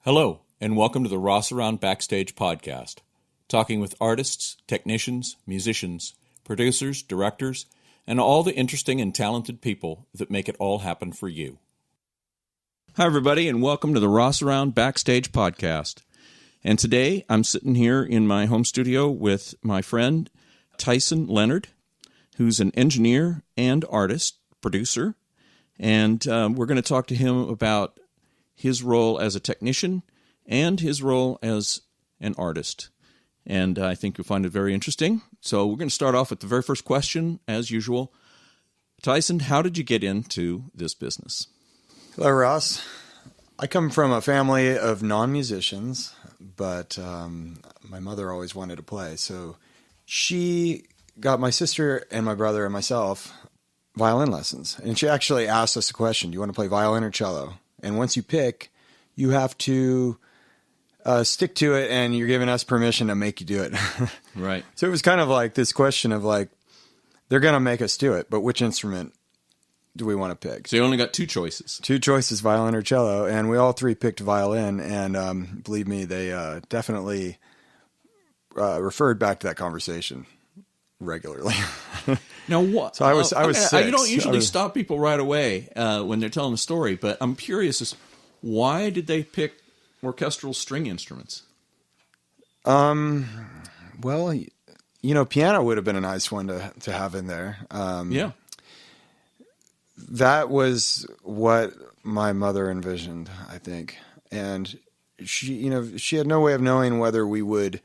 Hello, and welcome to the Rossaround Backstage podcast, talking with artists, technicians, musicians, producers, directors, and all the interesting and talented people that make it all happen for you. Hi, everybody, and welcome to the Rossaround Backstage podcast. And today, I'm sitting here in my home studio with my friend, Tyson Leonard, who's an engineer and artist, producer, and we're going to talk to him about his role as a technician and his role as an artist. And I think you'll find it very interesting. So we're going to start off with the very first question, as usual. Tyson, how did you get into this business? Hello, Ross. I come from a family of non-musicians, but my mother always wanted to play. So she got my sister and my brother and myself violin lessons. And she actually asked us a question, do you want to play violin or cello? And once you pick, you have to stick to it, and you're giving us permission to make you do it. Right. So it was kind of like this question of like, they're going to make us do it, but which instrument do we want to pick? So you only got two choices. Two choices, violin or cello, and we all three picked violin, and believe me, they definitely referred back to that conversation regularly. Now what? So I was 6. You don't usually stop people right away when they're telling a story, but I'm curious as why did they pick orchestral string instruments? Well, you know, piano would have been a nice one to have in there. Yeah. That was what my mother envisioned, I think. And she had no way of knowing whether we would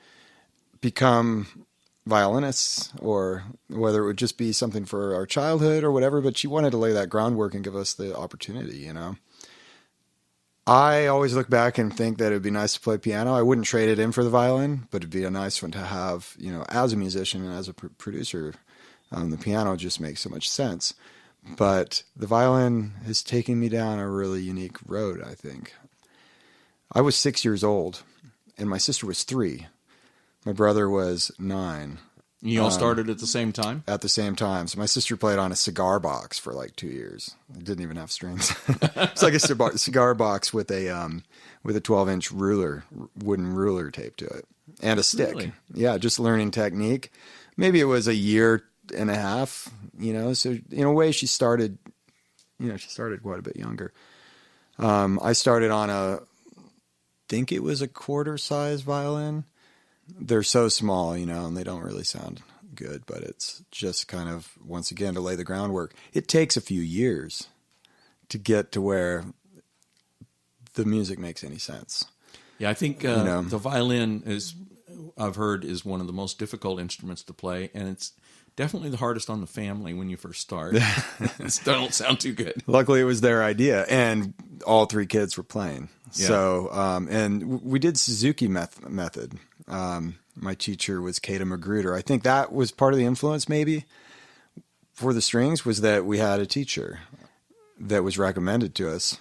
become violinists or whether it would just be something for our childhood or whatever, but she wanted to lay that groundwork and give us the opportunity, you know. I always look back and think that it would be nice to play piano. I wouldn't trade it in for the violin, but it'd be a nice one to have, you know, as a musician and as a producer. The piano just makes so much sense. But the violin is taking me down a really unique road, I think. I was 6 years old, and my sister was 3. My brother was 9. You all started at the same time? At the same time. So my sister played on a cigar box for like 2 years. It didn't even have strings. It's like a cigar box with a 12-inch wooden ruler taped to it, and a stick. Really? Yeah, just learning technique. Maybe it was a year and a half, you know. So in a way, she started quite a bit younger. I started on I think it was a quarter-size violin. They're so small, you know, and they don't really sound good, but it's just kind of, once again, to lay the groundwork. It takes a few years to get to where the music makes any sense. Yeah, I think the violin I've heard, is one of the most difficult instruments to play, and it's definitely the hardest on the family when you first start. It don't sound too good. Luckily, it was their idea, and all 3 kids were playing. Yeah. So, and we did Suzuki method. My teacher was Kata Magruder. I think that was part of the influence, maybe, for the strings, was that we had a teacher that was recommended to us.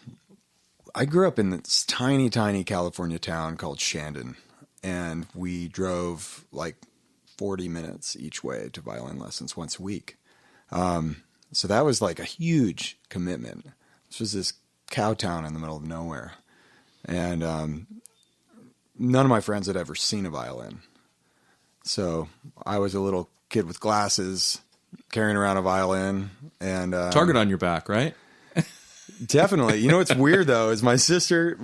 I grew up in this tiny, tiny California town called Shandon, and we drove like 40 minutes each way to violin lessons once a week. So that was like a huge commitment. This was this cow town in the middle of nowhere. And none of my friends had ever seen a violin. So I was a little kid with glasses carrying around a violin. And target on your back, right? Definitely. You know what's weird, though, is my sister,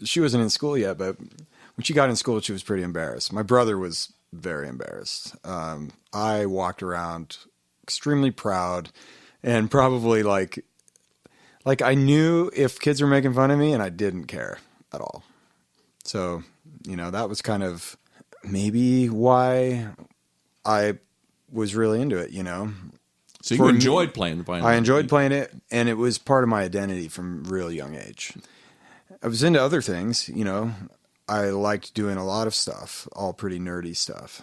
she wasn't in school yet, but when she got in school, she was pretty embarrassed. My brother was very embarrassed. I walked around extremely proud and probably like I knew if kids were making fun of me, and I didn't care at all. So, you know, that was kind of maybe why I was really into it, you know. So you enjoyed playing the violin? I enjoyed playing it, and it was part of my identity from a real young age. I was into other things, you know. I liked doing a lot of stuff, all pretty nerdy stuff.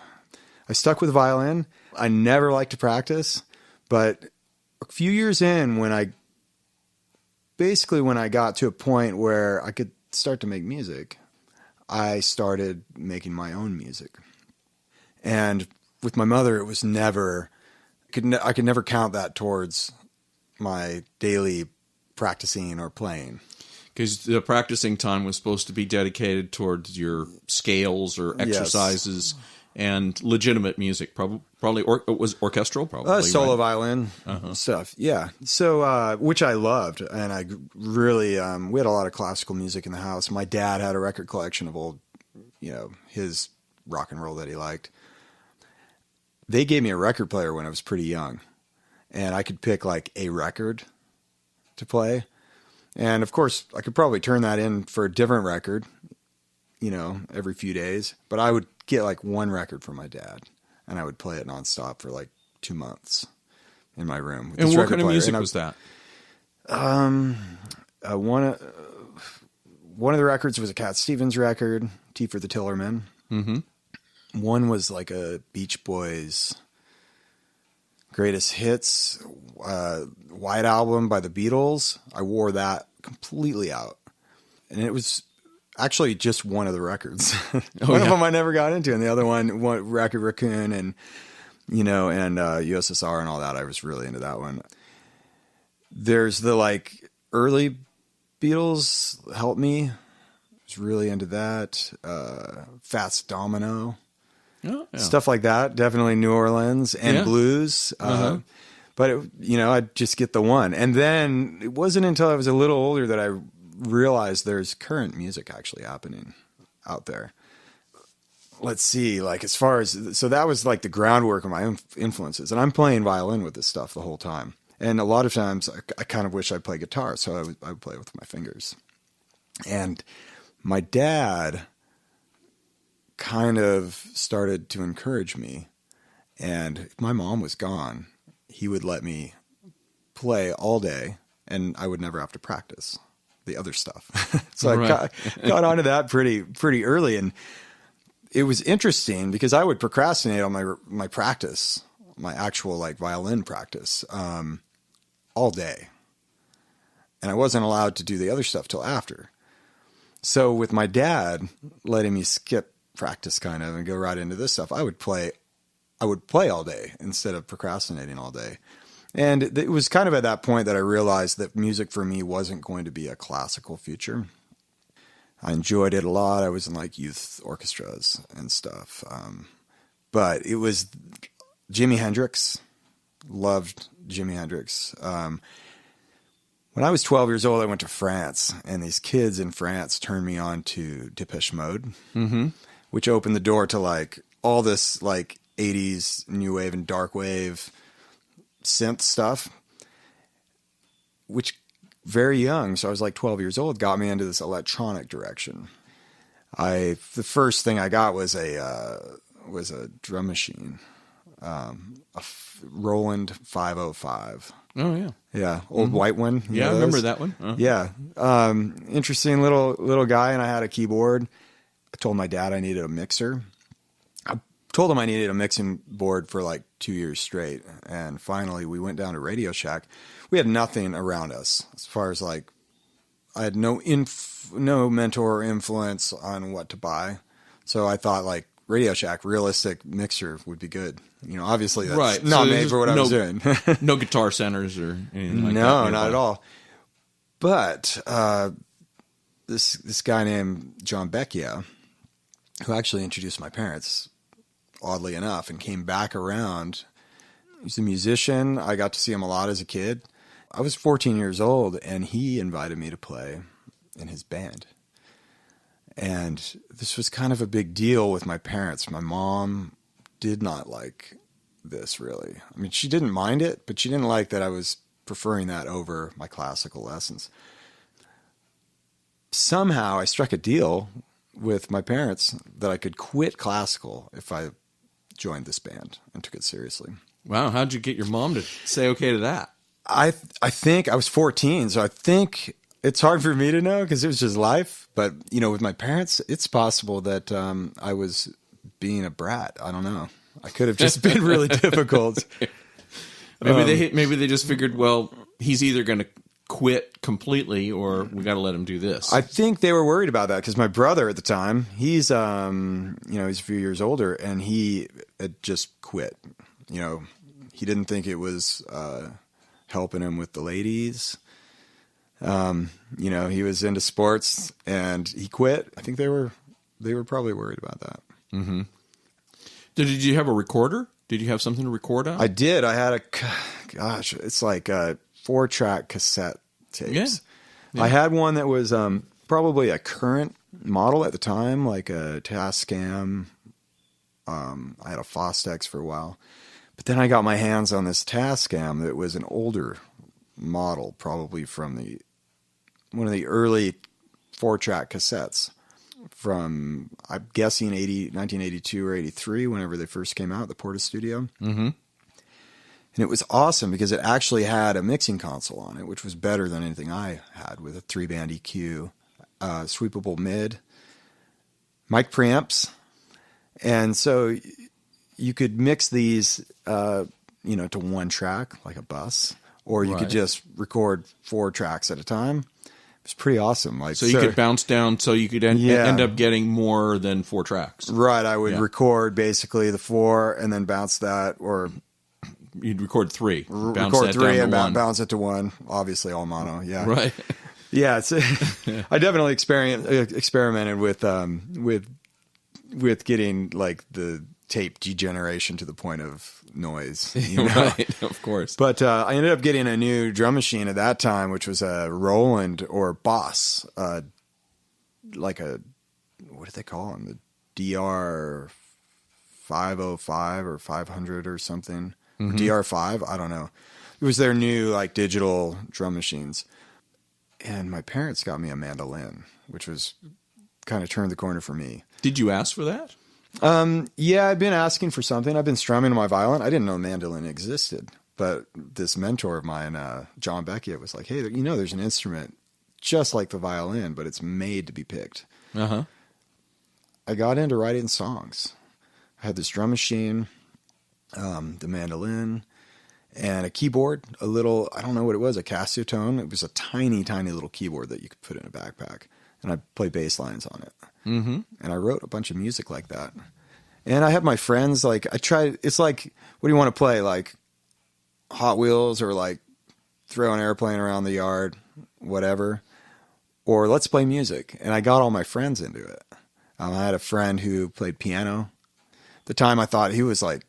I stuck with violin. I never liked to practice, but a few years in, when I got to a point where I could start to make music, I started making my own music. And with my mother, it was never, I could never count that towards my daily practicing or playing. Because the practicing time was supposed to be dedicated towards your scales or exercises and legitimate music, probably it was orchestral, probably solo right? Violin stuff. Yeah. So, which I loved, and I really we had a lot of classical music in the house. My dad had a record collection of old, his rock and roll that he liked. They gave me a record player when I was pretty young, and I could pick like a record to play. And of course, I could probably turn that in for a different record, every few days. But I would get like one record from my dad, and I would play it nonstop for like 2 months in my room. With And this what record kind of player. music was that? One of the records was a Cat Stevens record, Tea for the Tillerman. Mm-hmm. One was like a Beach Boys greatest hits, White Album by the Beatles. I wore that completely out. And it was actually just one of the records. One of them I never got into, and the other one, Racket Raccoon and USSR and all that. I was really into that one. There's the like early Beatles, Help Me. I was really into that. Fats Domino. Oh, yeah. Stuff like that. Definitely New Orleans and blues. But I'd just get the one. And then it wasn't until I was a little older that I realized there's current music actually happening out there. Let's see, like as far as, so that was like the groundwork of my influences. And I'm playing violin with this stuff the whole time. And a lot of times I kind of wish I'd play guitar. So I would play with my fingers. And my dad kind of started to encourage me. And if my mom was gone, he would let me play all day and I would never have to practice the other stuff. So I got onto that pretty early. And it was interesting because I would procrastinate on my practice, my actual like violin practice, all day. And I wasn't allowed to do the other stuff till after. So with my dad letting me skip practice kind of and go right into this stuff, I would play all day instead of procrastinating all day. And it was kind of at that point that I realized that music for me wasn't going to be a classical future. I enjoyed it a lot. I was in like youth orchestras and stuff. But it was Jimi Hendrix. Loved Jimi Hendrix. When I was 12 years old, I went to France, and these kids in France turned me on to Depeche Mode, which opened the door to like all this like 80s new wave and dark wave synth stuff, which very young, so I was like 12 years old, got me into this electronic direction. The first thing I got was a drum machine, a Roland 505. Oh yeah, yeah, old white one. Yeah, I remember that one. Yeah, interesting little guy, and I had a keyboard. I told my dad I needed a mixer. I told him I needed a mixing board for like 2 years straight, and finally we went down to Radio Shack. We had nothing around us as far as like I had no mentor or influence on what to buy, so I thought like Radio Shack realistic mixer would be good. Obviously that's not made for what I was doing. No Guitar Centers or anything like that. No, not at all. But this guy named John Becchia, who actually introduced my parents, oddly enough, and came back around. He's a musician. I got to see him a lot as a kid. I was 14 years old, and he invited me to play in his band. And this was kind of a big deal with my parents. My mom did not like this, really. I mean, she didn't mind it, but she didn't like that I was preferring that over my classical lessons. Somehow I struck a deal with my parents that I could quit classical if I joined this band and took it seriously. Wow, how'd you get your mom to say okay to that? I think I was 14, so I think it's hard for me to know because it was just life. But, with my parents, it's possible that I was being a brat. I don't know. I could have just been really difficult. Maybe they just figured, well, he's either going to quit completely or we got to let him do this. I think they were worried about that because my brother at the time, he's he's a few years older, and he had just quit. He didn't think it was helping him with the ladies. You know, he was into sports and he quit. I think they were probably worried about that. Mm-hmm. Did you have a recorder? Did you have something to record on? I did. I had it's like 4-track cassette tapes. Yeah. Yeah. I had one that was probably a current model at the time, like a Tascam. I had a Fostex for a while. But then I got my hands on this Tascam that was an older model, probably from one of the early 4-track cassettes from, I'm guessing, 1982 or 83, whenever they first came out, the Porta Studio. Mm-hmm. And it was awesome because it actually had a mixing console on it, which was better than anything I had, with a 3-band EQ, sweepable mid, mic preamps. And so you could mix these, to 1 track, like a bus, or you could just record 4 tracks at a time. It was pretty awesome. So you could bounce down, so you could end up getting more than 4 tracks. Right. I would record basically the 4 and then bounce that, or you'd record 3, record 3 and bounce it to 1. Obviously, all mono. Yeah. Right. Yeah. It's, I definitely experimented with getting like the tape degeneration to the point of noise. Right, of course. But I ended up getting a new drum machine at that time, which was a Roland or Boss, like what do they call them? The DR 505 or 500 or something. Mm-hmm. DR5, I don't know. It was their new like digital drum machines. And my parents got me a mandolin, which was kind of turned the corner for me. Did you ask for that? Yeah, I'd been asking for something. I've been strumming on my violin. I didn't know mandolin existed, but this mentor of mine, John Beckett, was like, hey, there's an instrument just like the violin, but it's made to be picked. Uh-huh. I got into writing songs. I had this drum machine, the mandolin, and a keyboard, I don't know what it was, a Casio-tone. It was a tiny, tiny little keyboard that you could put in a backpack. And I played bass lines on it. Mm-hmm. And I wrote a bunch of music like that. And I had my friends, like, it's like, what do you want to play? Like Hot Wheels, or like throw an airplane around the yard, whatever. Or let's play music. And I got all my friends into it. I had a friend who played piano. At the time I thought he was like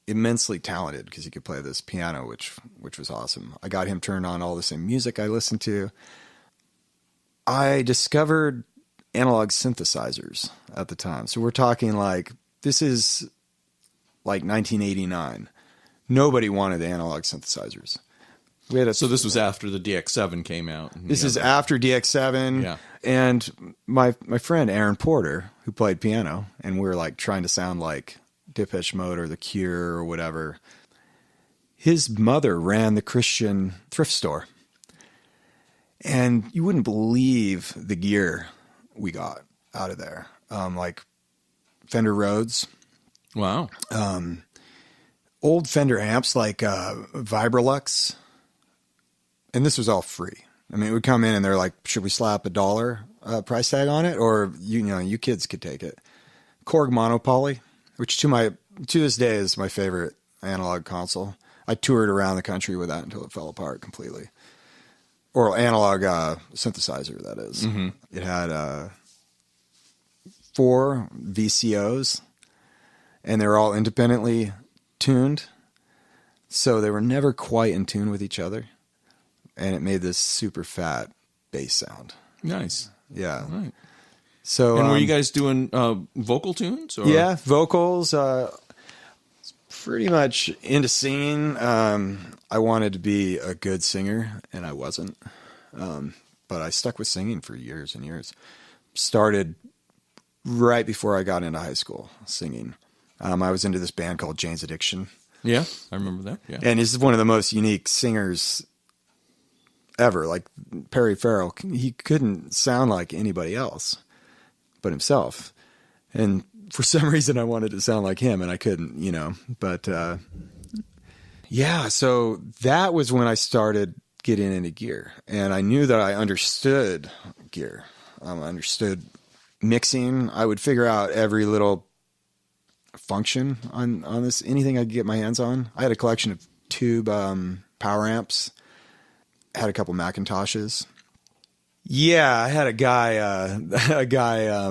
immensely talented because he could play this piano, which was awesome. I got him turned on all the same music I listened to. I discovered analog synthesizers at the time. So we're talking like, this is like 1989. Nobody wanted analog synthesizers. So this was after the DX7 came out. This is after DX7. Yeah. And my friend Aaron Porter, who played piano, and we were like trying to sound like Depeche Mode or The Cure or whatever. His mother ran the Christian thrift store. And you wouldn't believe the gear we got out of there. Like Fender Rhodes. Wow. Old Fender amps like Vibrolux. And this was all free. I mean, it would come in and they're like, should we slap $1 price tag on it? Or, you kids could take it. Korg Monopoly, which to this day is my favorite analog console. I toured around the country with that until it fell apart completely. Or analog synthesizer, that is. Mm-hmm. It had 4 VCOs, and they were all independently tuned, so they were never quite in tune with each other, and it made this super fat bass sound. Nice. Yeah. All right. So, and were you guys doing vocal tunes? Or? Yeah, vocals. Pretty much into singing. I wanted to be a good singer, and I wasn't. But I stuck with singing for years and years. Started right before I got into high school, singing. I was into this band called Jane's Addiction. Yeah, I remember that. Yeah. And he's one of the most unique singers ever. Like Perry Farrell, he couldn't sound like anybody else but himself. And for some reason I wanted to sound like him and I couldn't, but, yeah, so that was when I started getting into gear, and I knew that I understood gear. I understood mixing. I would figure out every little function on this, anything I could get my hands on. I had a collection of tube, power amps. had a couple Macintoshes. Yeah, I had a guy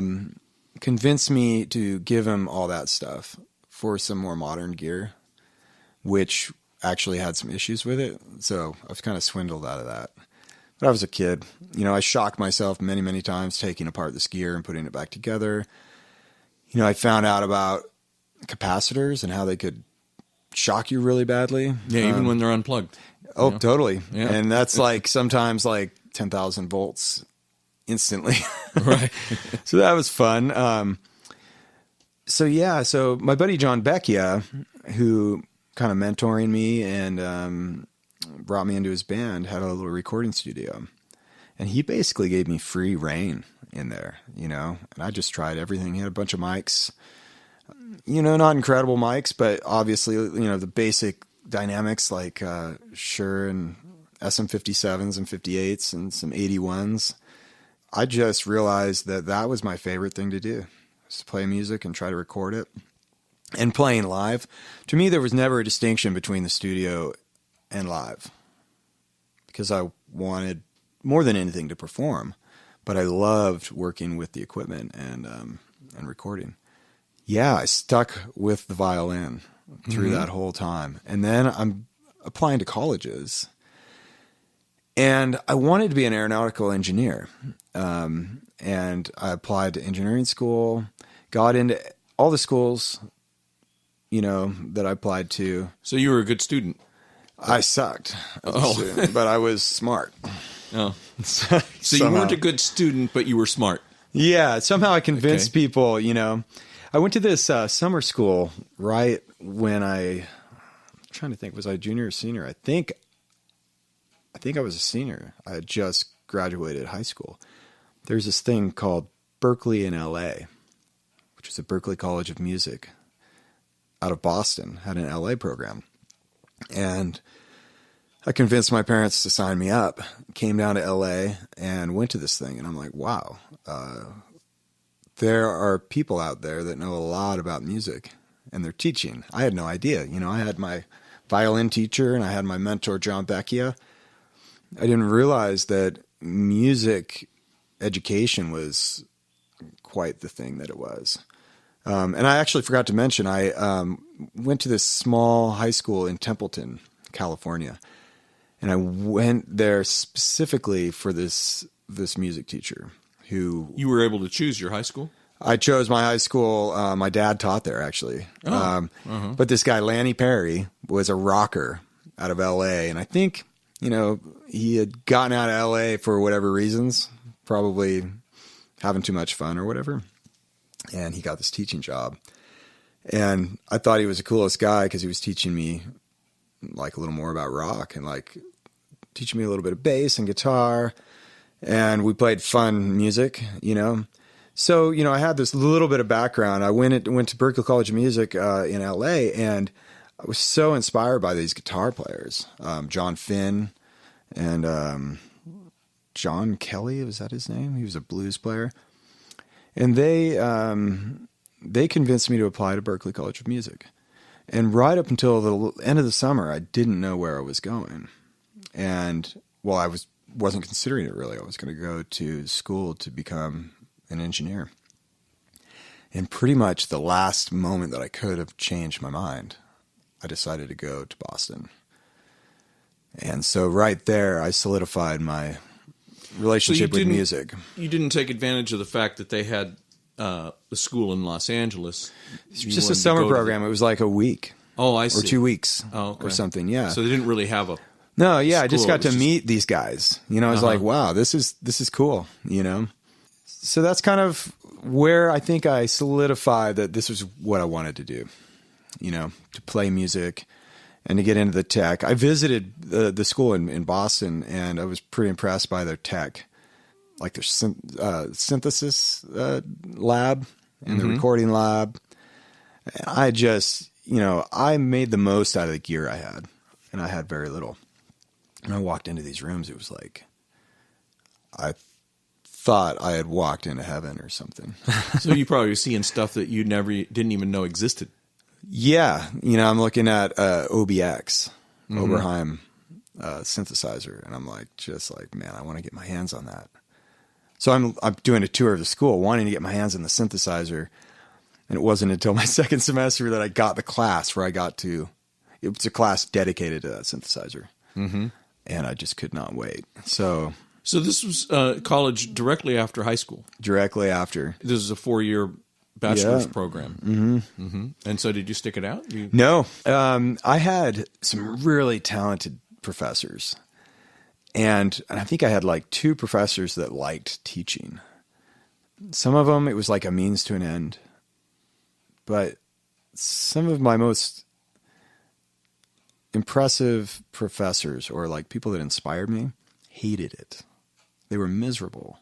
convinced me to give him all that stuff for some more modern gear, which actually had some issues with it. So I was kind of swindled out of that. But I was a kid. I shocked myself many, many times taking apart this gear and putting it back together. I found out about capacitors and how they could shock you really badly. Yeah, even when they're unplugged. Oh, totally. Yeah. And that's sometimes 10,000 volts instantly. Right. So that was fun. So my buddy John Becchia, who kind of mentoring me and brought me into his band, had a little recording studio. And he basically gave me free reign in there, and I just tried everything. He had a bunch of mics, not incredible mics, but obviously, the basic dynamics like Shure and SM57s and 58s and some 81s. I just realized that was my favorite thing to do, was to play music and try to record it. And playing live, to me, there was never a distinction between the studio and live, because I wanted more than anything to perform, but I loved working with the equipment and recording. Yeah, I stuck with the violin through that whole time. And then I'm applying to colleges, and I wanted to be an aeronautical engineer. And I applied to engineering school, got into all the schools, that I applied to. So you were a good student. I sucked as a student, but I was smart. Oh. So you weren't a good student, but you were smart. Yeah, somehow I convinced people, I went to this summer school right when I'm trying to think, was I junior or senior? I think I was a senior. I had just graduated high school. There's this thing called Berklee in LA, which is the Berklee College of Music out of Boston, had an LA program. And I convinced my parents to sign me up, came down to LA and went to this thing. And I'm like, wow, there are people out there that know a lot about music, and they're teaching. I had no idea. I had my violin teacher and I had my mentor, John Becchia. I didn't realize that music education was quite the thing that it was. And I actually forgot to mention, I went to this small high school in Templeton, California. And I went there specifically for this music teacher who... You were able to choose your high school? I chose my high school. My dad taught there, actually. But this guy, Lanny Perry, was a rocker out of L.A. And I think, he had gotten out of L.A. for whatever reasons, probably having too much fun or whatever. And he got this teaching job. And I thought he was the coolest guy because he was teaching me a little more about rock and teaching me a little bit of bass and guitar. And we played fun music, So, I had this little bit of background. I went to Berklee College of Music in LA, and I was so inspired by these guitar players. John Finn and John Kelly, was that his name? He was a blues player. And they convinced me to apply to Berklee College of Music. And right up until the end of the summer, I didn't know where I was going. And, I wasn't considering it really. I was going to go to school to become an engineer. And pretty much the last moment that I could have changed my mind, I decided to go to Boston. And so right there, I solidified my relationship with music. You didn't take advantage of the fact that they had a school in Los Angeles. It's just a summer program. It was like a week. Oh, I see. Or 2 weeks or something, yeah. So they didn't really have a No, yeah, school. I just got to meet these guys. I was like, wow, this is cool, So that's kind of where I think I solidified that this was what I wanted to do, to play music and to get into the tech. I visited the school in Boston, and I was pretty impressed by their tech, like their synthesis lab and the recording lab. And I just, I made the most out of the gear I had, and I had very little. And I walked into these rooms, it was like, I thought I had walked into heaven or something. So you probably were seeing stuff that you didn't even know existed. Yeah. I'm looking at OBX, Oberheim synthesizer. And I'm like, man, I want to get my hands on that. So I'm doing a tour of the school, wanting to get my hands on the synthesizer. And it wasn't until my second semester that I got the class where it was a class dedicated to that synthesizer. Mm-hmm. And I just could not wait. So this was college directly after high school? Directly after. This is a 4-year bachelor's program. Mm-hmm. Mm-hmm. And so did you stick it out? No. I had some really talented professors. And I think I had like 2 professors that liked teaching. Some of them, it was like a means to an end. But some of my most impressive professors, or like people that inspired me, hated it. They were miserable.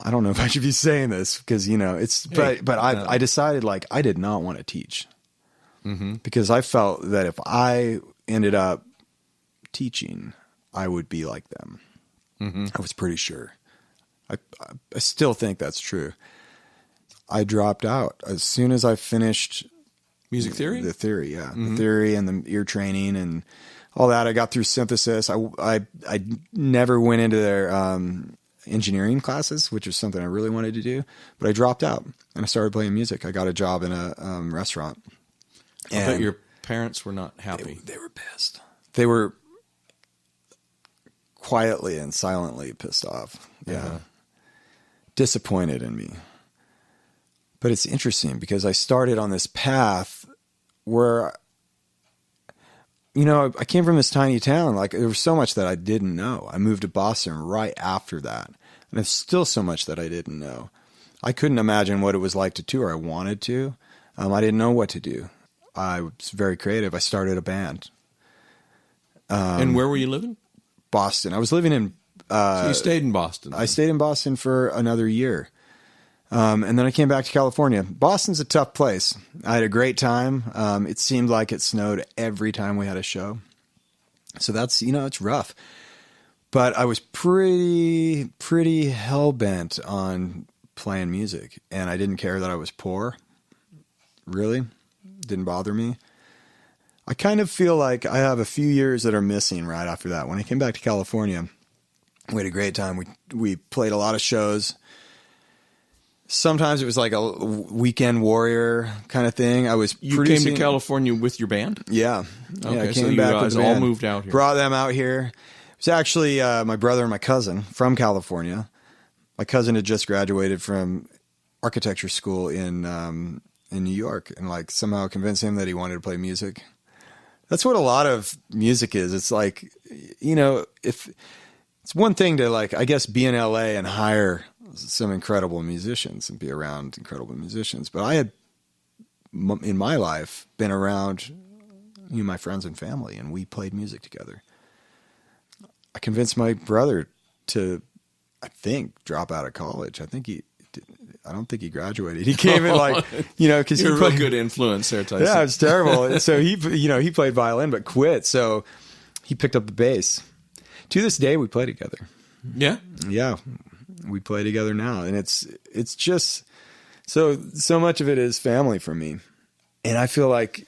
I don't know if I should be saying this because, I decided like I did not want to teach. Mm-hmm. Because I felt that if I ended up teaching, I would be like them. Mm-hmm. I was pretty sure. I still think that's true. I dropped out as soon as I finished music theory. The theory, yeah, mm-hmm. The theory and the ear training and all that. I got through synthesis. I never went into their engineering classes, which was something I really wanted to do. But I dropped out and I started playing music. I got a job in a restaurant. I bet your parents were not happy. They were pissed. They were quietly and silently pissed off. Yeah. Uh-huh. Disappointed in me. But it's interesting because I started on this path where, I came from this tiny town. Like there was so much that I didn't know. I moved to Boston right after that. And there's still so much that I didn't know. I couldn't imagine what it was like to tour. I wanted to. I didn't know what to do. I was very creative. I started a band. And where were you living? Boston. I was living in... so you stayed in Boston? I stayed in Boston for another year. And then I came back to California. Boston's a tough place. I had a great time. It seemed like it snowed every time we had a show. So that's, it's rough. But I was pretty hell-bent on playing music. And I didn't care that I was poor. Really. Didn't bother me. I kind of feel like I have a few years that are missing right after that. When I came back to California, we had a great time. We played a lot of shows. Sometimes it was like a weekend warrior kind of thing. You came to California with your band? Yeah. Okay, I came so you back guys with the all band. moved out here. Brought them out here. It was actually my brother and my cousin from California. My cousin had just graduated from architecture school in New York, and like somehow convinced him that he wanted to play music. That's what a lot of music is. It's like, if it's one thing to like, I guess, be in LA and hire some incredible musicians and be around incredible musicians. But I had, in my life, been around my friends and family, and we played music together. I convinced my brother to, I think, drop out of college. I don't think he graduated. He came in like, because you're a real good influence there, Tyson. Yeah, it's terrible. So he played violin but quit. So he picked up the bass. To this day, we play together. Yeah, yeah, we play together now, and it's just so much of it is family for me, and I feel like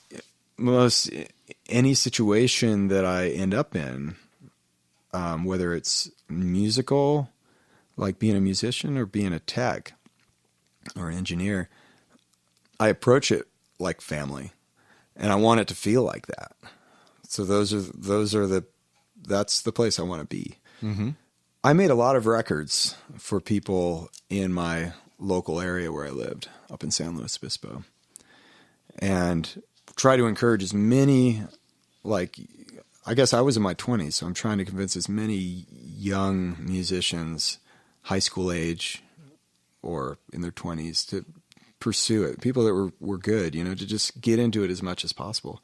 any situation that I end up in, whether it's musical, like being a musician, or being a tech or an engineer, I approach it like family, and I want it to feel like that. So that's the place I want to be. Mm-hmm. I made a lot of records for people in my local area where I lived, up in San Luis Obispo, and try to encourage as many, like, I guess I was in my 20s, so I'm trying to convince as many young musicians, high school age or in their 20s, to pursue it. People that were good, to just get into it as much as possible.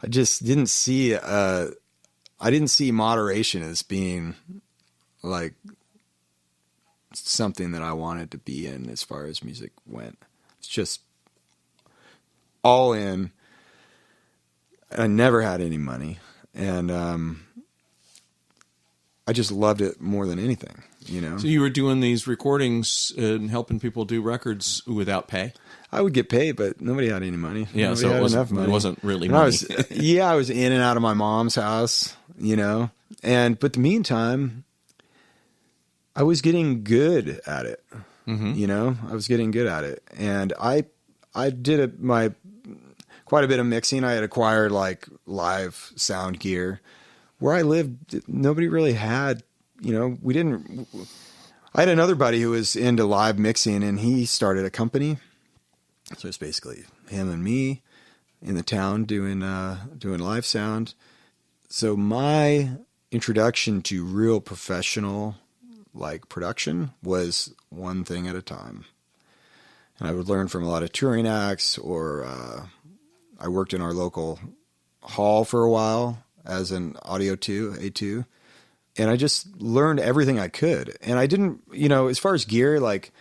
I just didn't see moderation as being like something that I wanted to be in as far as music went. It's just all in. I never had any money, and I just loved it more than anything, So you were doing these recordings and helping people do records without pay? I would get paid, but nobody had any money. Yeah, nobody so had enough money. It wasn't really money. I was in and out of my mom's house But the meantime, I was getting good at it. I was getting good at it. And I did quite a bit of mixing. I had acquired like live sound gear. Where I lived, nobody really had, I had another buddy who was into live mixing, and he started a company. So it's basically him and me in the town doing live sound. So my introduction to real professional like production was one thing at a time. And I would learn from a lot of touring acts, or I worked in our local hall for a while as an audio A2. And I just learned everything I could. And I didn't, as far as gear, like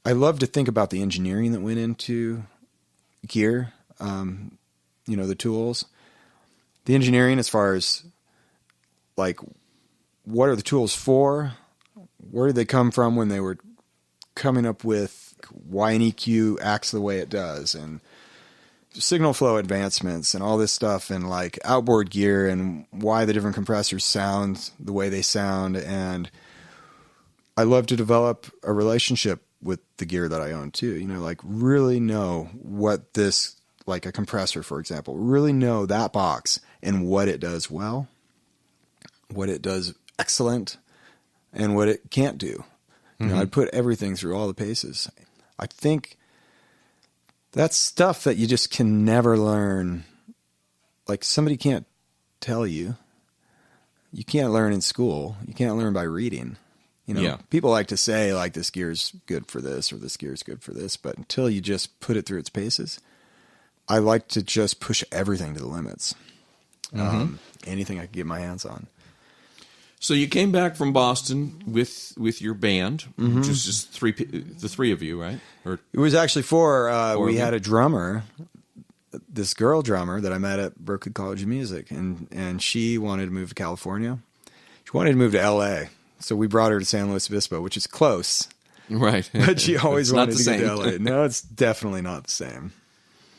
I love to think about the engineering that went into gear, the tools. The engineering as far as like, what are the tools for? Where did they come from when they were coming up with why an EQ acts the way it does, and signal flow advancements and all this stuff, and like outboard gear and why the different compressors sound the way they sound. And I love to develop a relationship with the gear that I own too, like really know what this, like a compressor, for example, really know that box and what it does well, what it does excellent, and what it can't do. I'd put everything through all the paces. I think that's stuff that you just can never learn. Like somebody can't tell you. You can't learn in school. You can't learn by reading. People like to say like this gear's good for this or this gear's good for this, but until you just put it through its paces, I like to just push everything to the limits. Anything I can get my hands on. So you came back from Boston with your band, which was just the three of you, right? Or it was actually four. We had a drummer, this girl drummer that I met at Berklee College of Music, and she wanted to move to California. She wanted to move to L.A., so we brought her to San Luis Obispo, which is close. Right. But she always wanted to get to L.A. No, it's definitely not the same.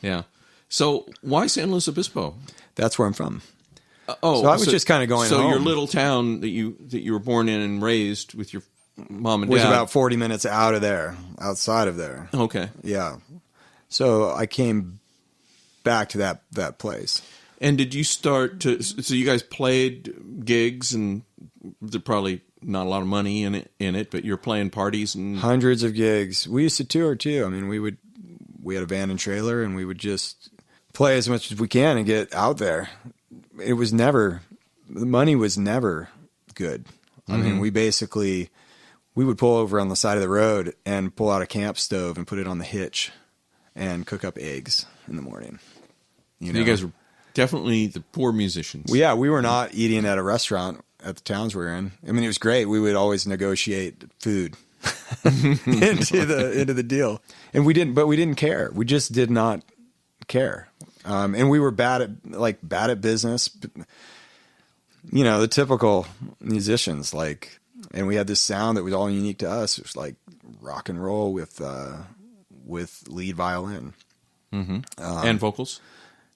Yeah. So why San Luis Obispo? That's where I'm from. So I was just kind of going home. So your little town that you were born in and raised with your mom and dad was about 40 minutes outside of there. Okay. Yeah. So I came back to that place. And did you start to? So you guys played gigs, and there's probably not a lot of money in it, but you're playing parties and hundreds of gigs. We used to tour too. I mean, we had a van and trailer, and we would just play as much as we can and get out there. The money was never good. I mean, we would pull over on the side of the road and pull out a camp stove and put it on the hitch and cook up eggs in the morning. You guys were definitely the poor musicians. Well, yeah, we were not eating at a restaurant at the towns we were in. I mean, it was great. We would always negotiate food into the deal. And we didn't care. We just did not care. And we were bad at business, the typical musicians, and we had this sound that was all unique to us. It was like rock and roll with lead violin. And vocals.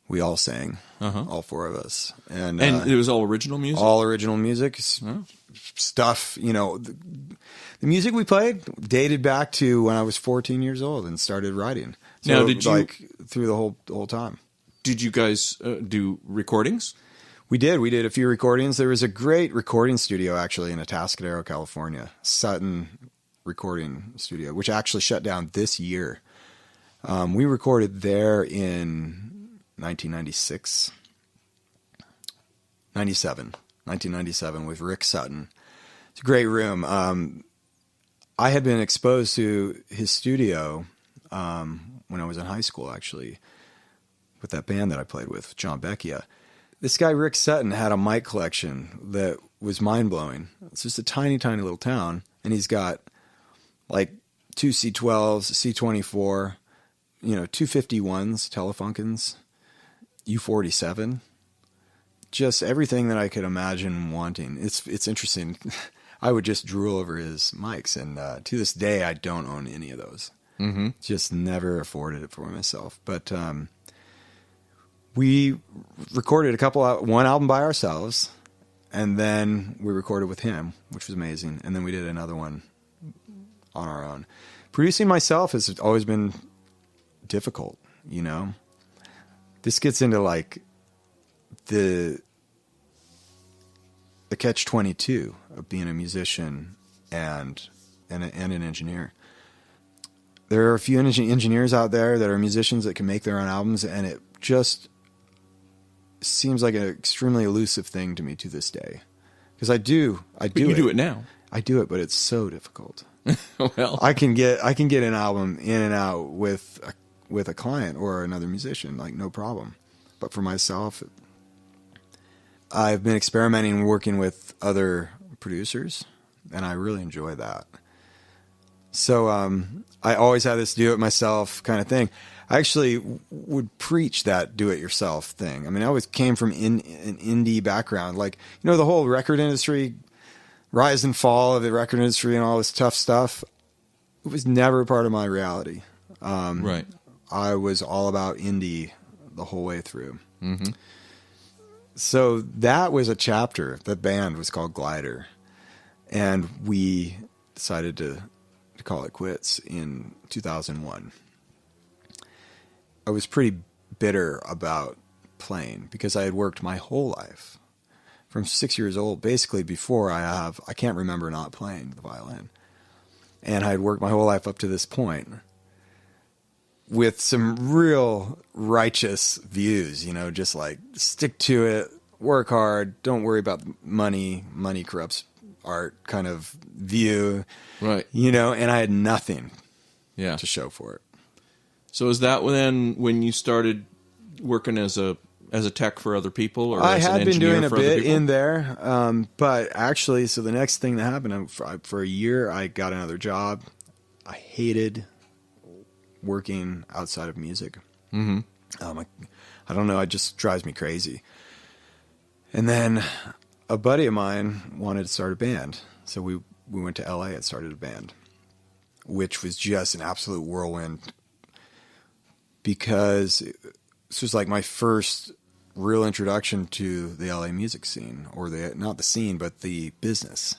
We all sang, all four of us. And it was all original music? All original music. Stuff, the music we played dated back to when I was 14 years old and started writing. So now, did you through the whole time? Did you guys do recordings? We did a few recordings. There was a great recording studio actually in Atascadero, California, Sutton Recording Studio, which actually shut down this year. We recorded there in 1997 with Rick Sutton. It's a great room. I had been exposed to his studio when I was in high school, actually, with that band that I played with, John Becchia. This guy, Rick Sutton, had a mic collection that was mind-blowing. It's just a tiny, tiny little town, and he's got like 2 C12s, C24, 251s, Telefunkens, U47, just everything that I could imagine wanting. It's interesting. I would just drool over his mics, and to this day, I don't own any of those. Just never afforded it for myself. But we recorded one album by ourselves, And then we recorded with him, which was amazing. And then we did another one on our own. Producing myself has always been difficult, you know? This gets into like the catch-22 of being a musician and an engineer. There are a few engineers out there that are musicians that can make their own albums, and it just seems like an extremely elusive thing to me to this day. Because I do it now. I do it, but it's so difficult. Well, I can get an album in and out with a client or another musician, like no problem. But for myself, I've been experimenting and working with other producers, and I really enjoy that. So I always had this do it myself kind of thing. I actually would preach that do it yourself thing. I mean, I always came from an indie background, like, you know, the whole record industry, rise and fall of the record industry and all this tough stuff. It was never part of my reality. Right. I was all about indie the whole way through. Mm-hmm. So that was a chapter. The band was called Glider, and we decided to call it quits in 2001. I was pretty bitter about playing because I had worked my whole life from 6 years old, basically before I can't remember not playing the violin. And I had worked my whole life up to this point with some real righteous views, you know, just like stick to it, work hard, don't worry about money corrupts art kind of view. Right. You know, and I had nothing to show for it. So is that when you started working as a tech for other people, or I as an had been engineer doing a for other bit people? in there, but actually, so the next thing that happened, for a year, I got another job. I hated working outside of music. Mm-hmm. I don't know, it just drives me crazy. And then a buddy of mine wanted to start a band, so we went to LA and started a band, which was just an absolute whirlwind because this was like my first real introduction to the LA music scene, or not the scene, but the business.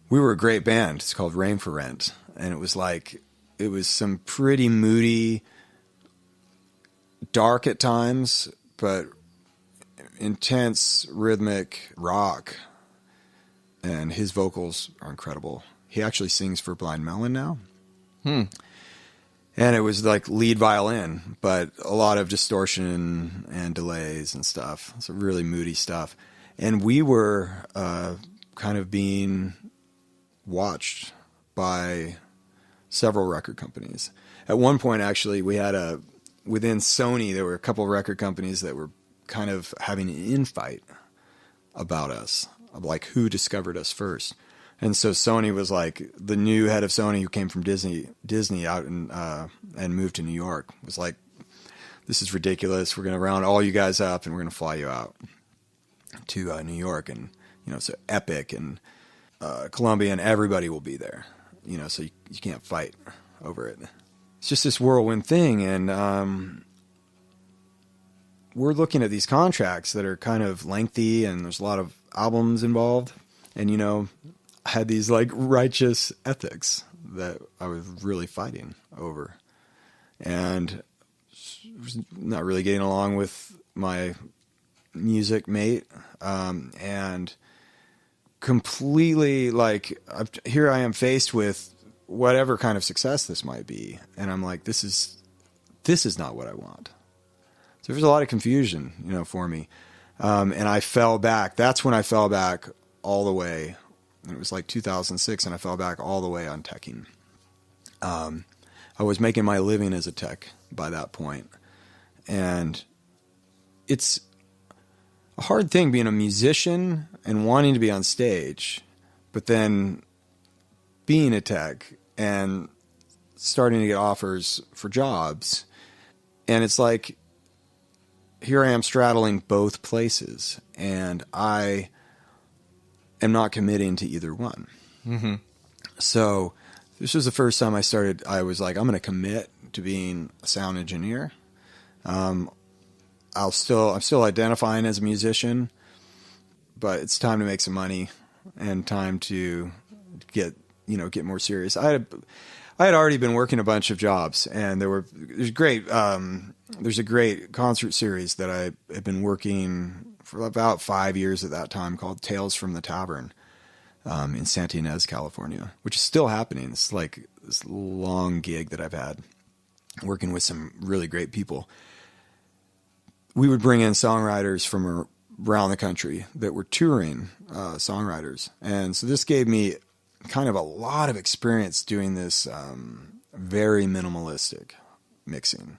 We were a great band. It's called Rain for Rent. And it was some pretty moody, dark at times, but intense rhythmic rock. And his vocals are incredible. He actually sings for Blind Melon now. And it was like lead violin, but a lot of distortion and delays and stuff. So really moody stuff. And we were kind of being watched by several record companies. At one point, actually, we had within Sony, there were a couple of record companies that were kind of having an infight about us, of like who discovered us first. And so Sony was like, the new head of Sony who came from Disney out and moved to New York was like, this is ridiculous. We're going to round all you guys up and we're going to fly you out to New York. And, you know, so Epic and Columbia and everybody will be there, you know, so you can't fight over it. It's just this whirlwind thing. And we're looking at these contracts that are kind of lengthy and there's a lot of albums involved. And, you know, I had these like righteous ethics that I was really fighting over, and was not really getting along with my music mate, and completely like here I am faced with whatever kind of success this might be, and I'm like, this is not what I want. So there's a lot of confusion, you know, for me, and I fell back. That's when I fell back all the way. And it was like 2006, and I fell back all the way on teching. I was making my living as a tech by that point. And it's a hard thing being a musician and wanting to be on stage, but then being a tech and starting to get offers for jobs. And it's like, here I am straddling both places, and I am not committing to either one. Mm-hmm. So this was the first time I was like, I'm going to commit to being a sound engineer. I'm still identifying as a musician, but it's time to make some money and time to get more serious. I had already been working a bunch of jobs, and there's a great concert series that I had been working for about 5 years at that time called Tales from the Tavern in Santa Ynez, California, which is still happening. It's like this long gig that I've had working with some really great people. We would bring in songwriters from around the country that were touring songwriters. And so this gave me kind of a lot of experience doing this very minimalistic mixing.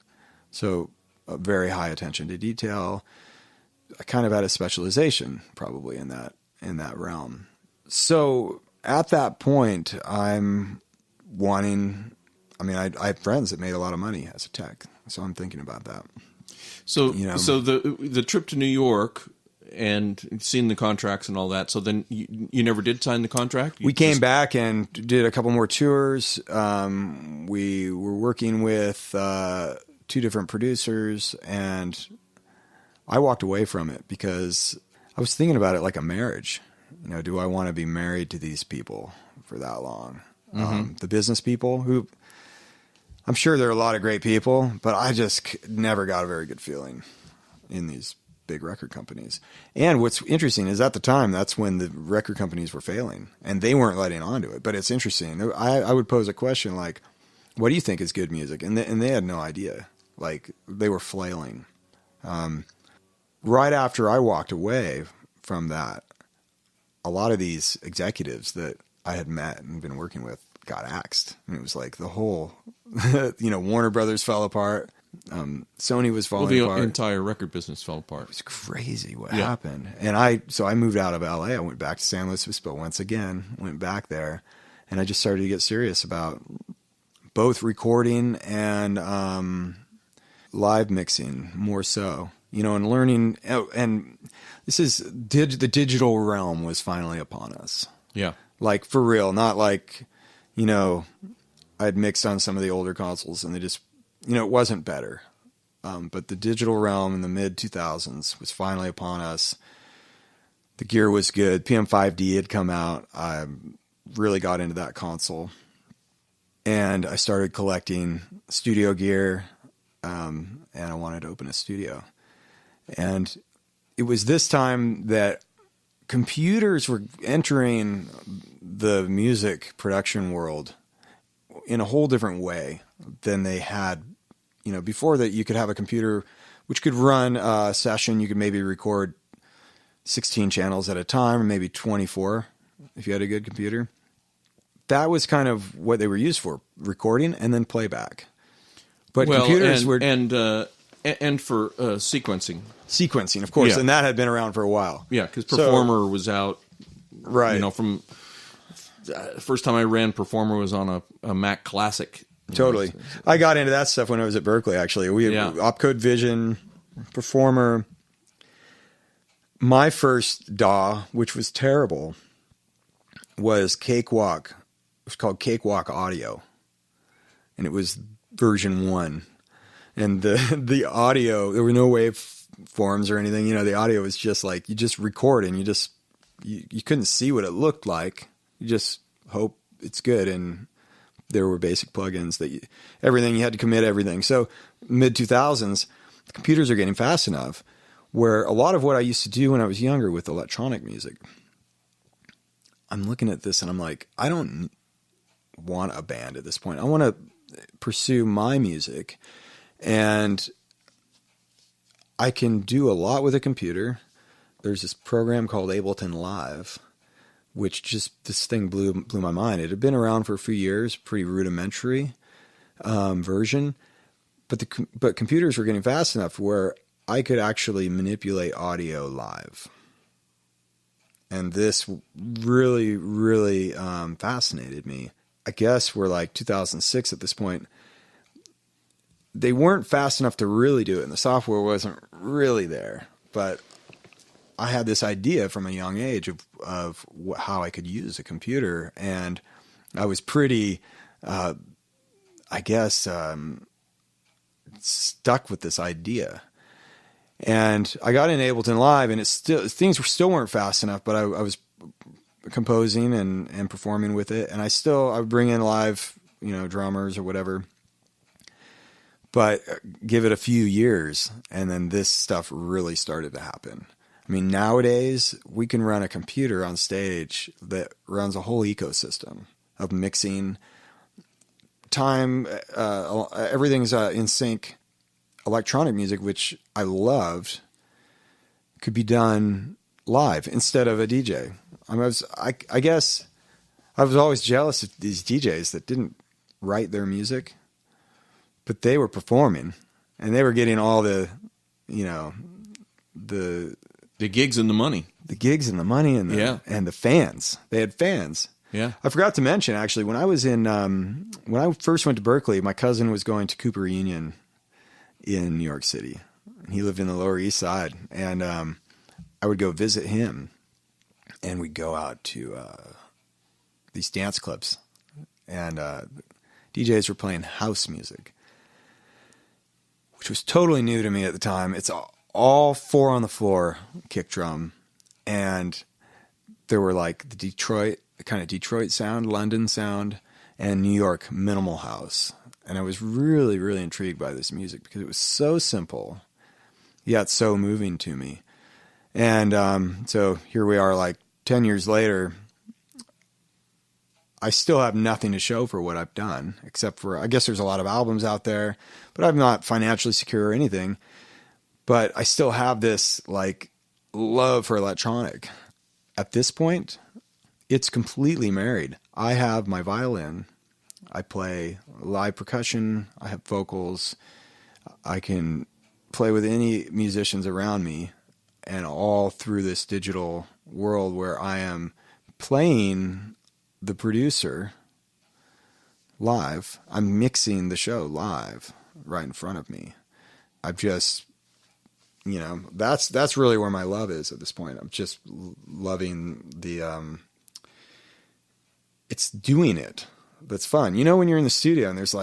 So a very high attention to detail. I kind of had a specialization probably in that realm. So at that point, I have friends that made a lot of money as a tech. So I'm thinking about that. So, so the trip to New York and seeing the contracts and all that. So then you never did sign the contract? We came back and did a couple more tours. We were working with 2 different producers, and I walked away from it because I was thinking about it like a marriage. Do I want to be married to these people for that long? Mm-hmm. The business people who, I'm sure there are a lot of great people, but I just never got a very good feeling in these big record companies. And what's interesting is at the time, that's when the record companies were failing and they weren't letting on to it. But it's interesting. I would pose a question like, what do you think is good music? And they had no idea. Like, they were flailing. Right after I walked away from that, a lot of these executives that I had met and been working with got axed. And it was like the whole, Warner Brothers fell apart. Sony was falling apart. The entire record business fell apart. It was crazy what happened. And I moved out of LA. I went back to San Luis Obispo once again, went back there, and I just started to get serious about both recording and live mixing more so, and learning. And this is the digital realm was finally upon us. Yeah. Like for real, not like, I'd mixed on some of the older consoles and they just, it wasn't better. But the digital realm in the mid 2000s was finally upon us. The gear was good. PM5D had come out. I really got into that console and I started collecting studio gear. And I wanted to open a studio. And it was this time that computers were entering the music production world in a whole different way than they had, before that you could have a computer which could run a session. You could maybe record 16 channels at a time or maybe 24 if you had a good computer. That was kind of what they were used for, recording and then playback. But computers were... And for sequencing. Sequencing, of course, yeah. And that had been around for a while. Yeah, because Performer was out, right? From first time I ran Performer was on a Mac Classic. Totally, I got into that stuff when I was at Berkeley. Actually, we had Opcode Vision, Performer. My first DAW, which was terrible, was Cakewalk. It was called Cakewalk Audio, and it was version 1. And the audio, there were no waveforms or anything. The audio was just like, you just record and you couldn't see what it looked like. You just hope it's good. And there were basic plugins that you had to commit everything. So mid 2000s, the computers are getting fast enough where a lot of what I used to do when I was younger with electronic music, I'm looking at this and I'm like, I don't want a band at this point. I want to pursue my music. And I can do a lot with a computer. There's this program called Ableton Live, which this thing blew my mind. It had been around for a few years, pretty rudimentary version, but computers were getting fast enough where I could actually manipulate audio live. And this really, really fascinated me. I guess we're like 2006 at this point. They weren't fast enough to really do it, and the software wasn't really there. But I had this idea from a young age of how I could use a computer, and I was pretty, stuck with this idea. And I got in Ableton Live, and things still weren't fast enough, but I was composing and performing with it. And I would bring in live, drummers or whatever, but give it a few years. And then this stuff really started to happen. I mean, nowadays we can run a computer on stage that runs a whole ecosystem of mixing, time, everything's in sync. Electronic music, which I loved, could be done live instead of a DJ. I guess I was always jealous of these DJs that didn't write their music, but they were performing and they were getting all the gigs and the money. The gigs and the money and the fans. They had fans. Yeah. I forgot to mention, actually, when I first went to Berkeley, my cousin was going to Cooper Union in New York City. He lived in the Lower East Side, and I would go visit him, and we'd go out to these dance clubs, and DJs were playing house music, which was totally new to me at the time. It's all 4 on the floor kick drum, and there were like the Detroit sound, London sound, and New York minimal house. And I was really, really intrigued by this music because it was so simple, yet so moving to me. And so here we are, like 10 years later. I still have nothing to show for what I've done, except for, I guess there's a lot of albums out there, but I'm not financially secure or anything. But I still have this like love for electronic. At this point, it's completely married. I have my violin. I play live percussion. I have vocals. I can play with any musicians around me, and all through this digital world where I am playing the producer live. I'm mixing the show live right in front of me. I've just, that's really where my love is at this point. I'm just loving it's doing it. That's fun. When you're in the studio and there's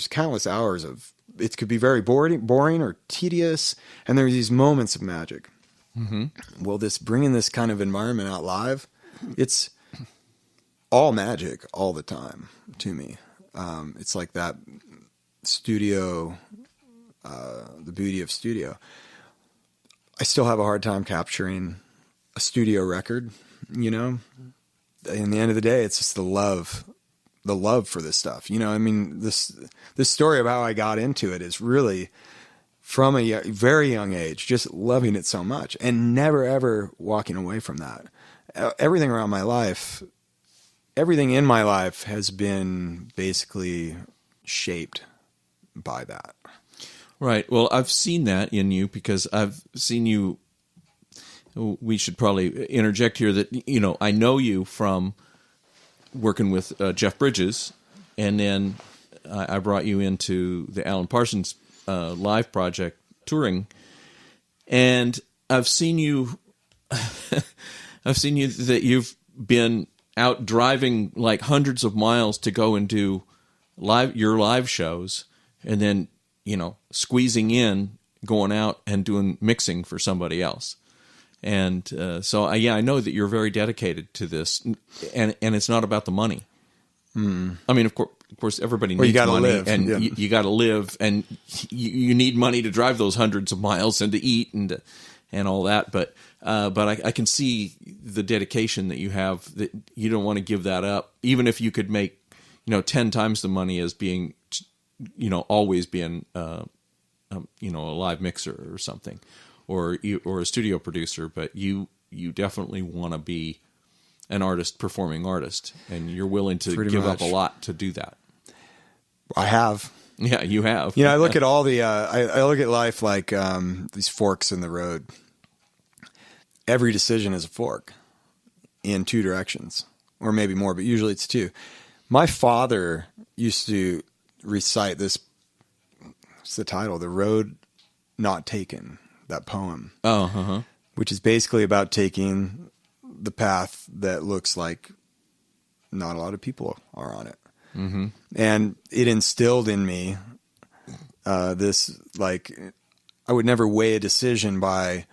countless hours of, it could be very boring or tedious. And there are these moments of magic. Mm-hmm. Well, bringing this kind of environment out live, it's all magic all the time to me. It's like that studio, the beauty of studio. I still have a hard time capturing a studio record, In the end of the day, it's just the love for this stuff. This story of how I got into it is really from a very young age, just loving it so much and never, ever walking away from that. Everything around my life, everything in my life has been basically shaped by that. Right. Well, I've seen that in you because I've seen you. We should probably interject here that, I know you from working with Jeff Bridges, and then I brought you into the Alan Parsons live project touring, and I've seen you that you've been out driving like hundreds of miles to go and do your live shows, and then squeezing in, going out and doing mixing for somebody else. And so I know that you're very dedicated to this, and it's not about the money. Mm. I mean, of course, everybody needs money, live. And yeah. you got to live, and you need money to drive those hundreds of miles and to eat and all that. But I can see the dedication that you have. That you don't want to give that up, even if you could make 10 times the money as being always being a live mixer or something. Or a studio producer, but you definitely want to be an performing artist, and you're willing to give up a lot to do that. I have. Yeah, you have. I look at all the, I look at life like these forks in the road. Every decision is a fork in 2 directions, or maybe more, but usually it's 2. My father used to recite this, what's the title? The Road Not Taken. That poem, which is basically about taking the path that looks like not a lot of people are on it. Mm-hmm. And it instilled in me this, like, I would never weigh a decision by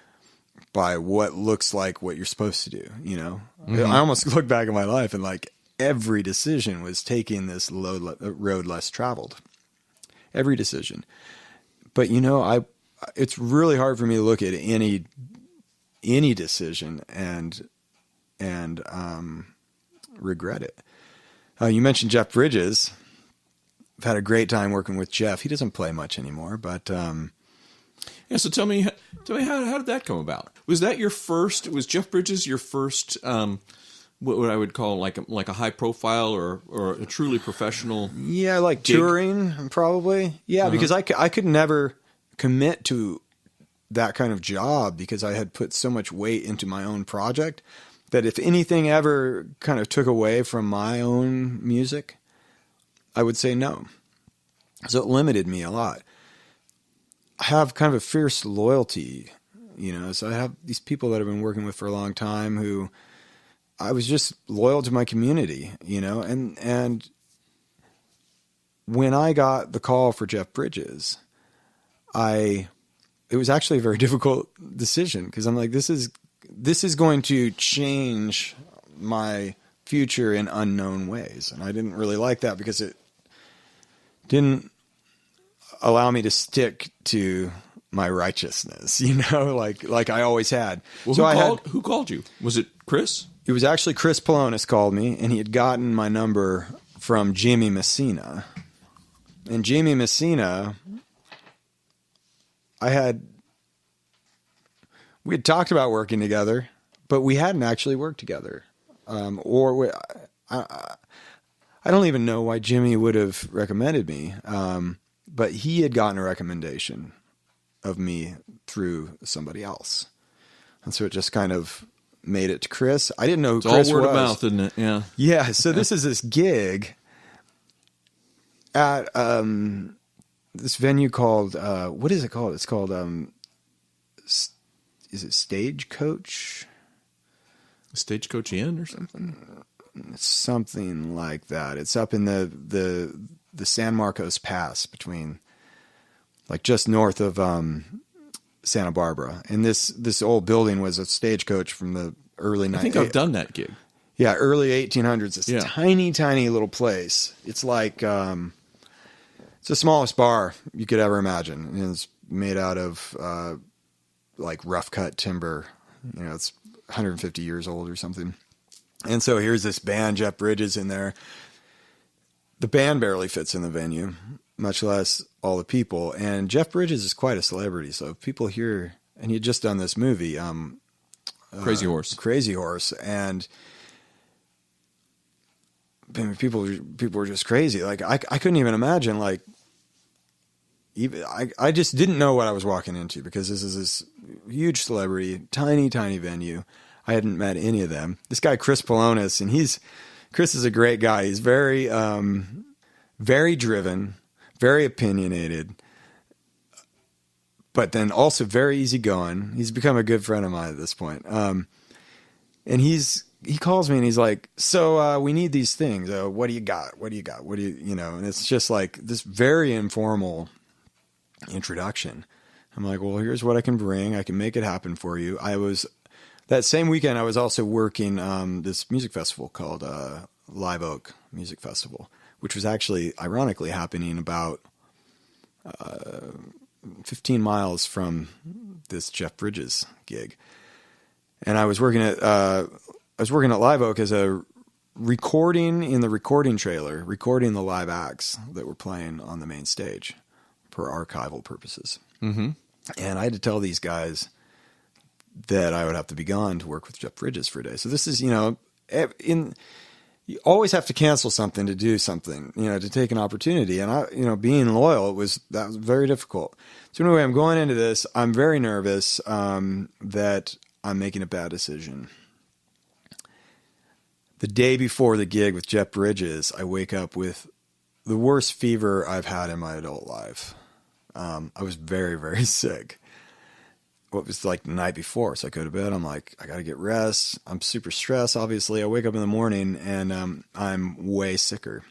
what looks like what you're supposed to do, you know? Mm-hmm. I almost look back at my life and like every decision was taking this road less traveled. Every decision. But you know, it's really hard for me to look at any decision and regret it. You mentioned Jeff Bridges. I've had a great time working with Jeff. He doesn't play much anymore, but yeah. So tell me, how did that come about? Was that your first? Was Jeff Bridges your first? What I would call like a high profile or a truly professional? Yeah, like gig? Touring probably. Yeah, because I could never commit to that kind of job because I had put so much weight into my own project that if anything ever kind of took away from my own music, I would say no. So it limited me a lot. I have kind of a fierce loyalty, you know, so I have these people that I've been working with for a long time who I was just loyal to my community, you know, and when I got the call for Jeff Bridges, it was actually a very difficult decision because I'm like, this is going to change my future in unknown ways. And I didn't really like that because it didn't allow me to stick to my righteousness, you know, like I always had. Well, so who called you? Was it Chris? It was actually Chris Polonis called me, and he had gotten my number from Jimmy Messina. And Jimmy Messina, we had talked about working together, but we hadn't actually worked together. I don't even know why Jimmy would have recommended me. But he had gotten a recommendation of me through somebody else. And so it just kind of made it to Chris. I didn't know who Chris was. It's all word of mouth, isn't it? Yeah. Yeah. So this is this gig at this venue called, what is it called? It's called, is it Stagecoach? Stagecoach Inn or something? Something like that. It's up in the San Marcos Pass between, like just north of Santa Barbara. And this old building was a Stagecoach from the early 1900s. I think I've done that gig. Yeah, early 1800s. It's a tiny, tiny little place. It's like it's the smallest bar you could ever imagine. And it's made out of like rough cut timber. You know, it's 150 years old or something. And so here's this band, Jeff Bridges, in there. The band barely fits in the venue, much less all the people. And Jeff Bridges is quite a celebrity. So if people hear, and he had just done this movie, Crazy Horse. And people were just crazy. Like I couldn't even imagine, like, even I just didn't know what I was walking into because this is this huge celebrity, tiny, tiny venue. I hadn't met any of them. This guy, Chris Polonis, and Chris is a great guy. He's very, very driven, very opinionated, but then also very easygoing. He's become a good friend of mine at this point. And he calls me and he's like, so we need these things. What do you got? What do you got? What do you know? And it's just like this very informal introduction. I'm like, well, here's what I can bring. I can make it happen for you. That same weekend, I was also working this music festival called Live Oak Music Festival, which was actually, ironically, happening about 15 miles from this Jeff Bridges gig. And I was working at Live Oak as a recording in the recording trailer, recording the live acts that were playing on the main stage for archival purposes. Mm-hmm. And I had to tell these guys that I would have to be gone to work with Jeff Bridges for a day. So this is, you know, you always have to cancel something to do something, you know, to take an opportunity. And I, you know, being loyal, that was very difficult. So anyway, I'm going into this. I'm very nervous that I'm making a bad decision. The day before the gig with Jeff Bridges, I wake up with the worst fever I've had in my adult life. I was very, very sick. What was like the night before. So I go to bed. I'm like, I got to get rest. I'm super stressed. Obviously I wake up in the morning and, I'm way sicker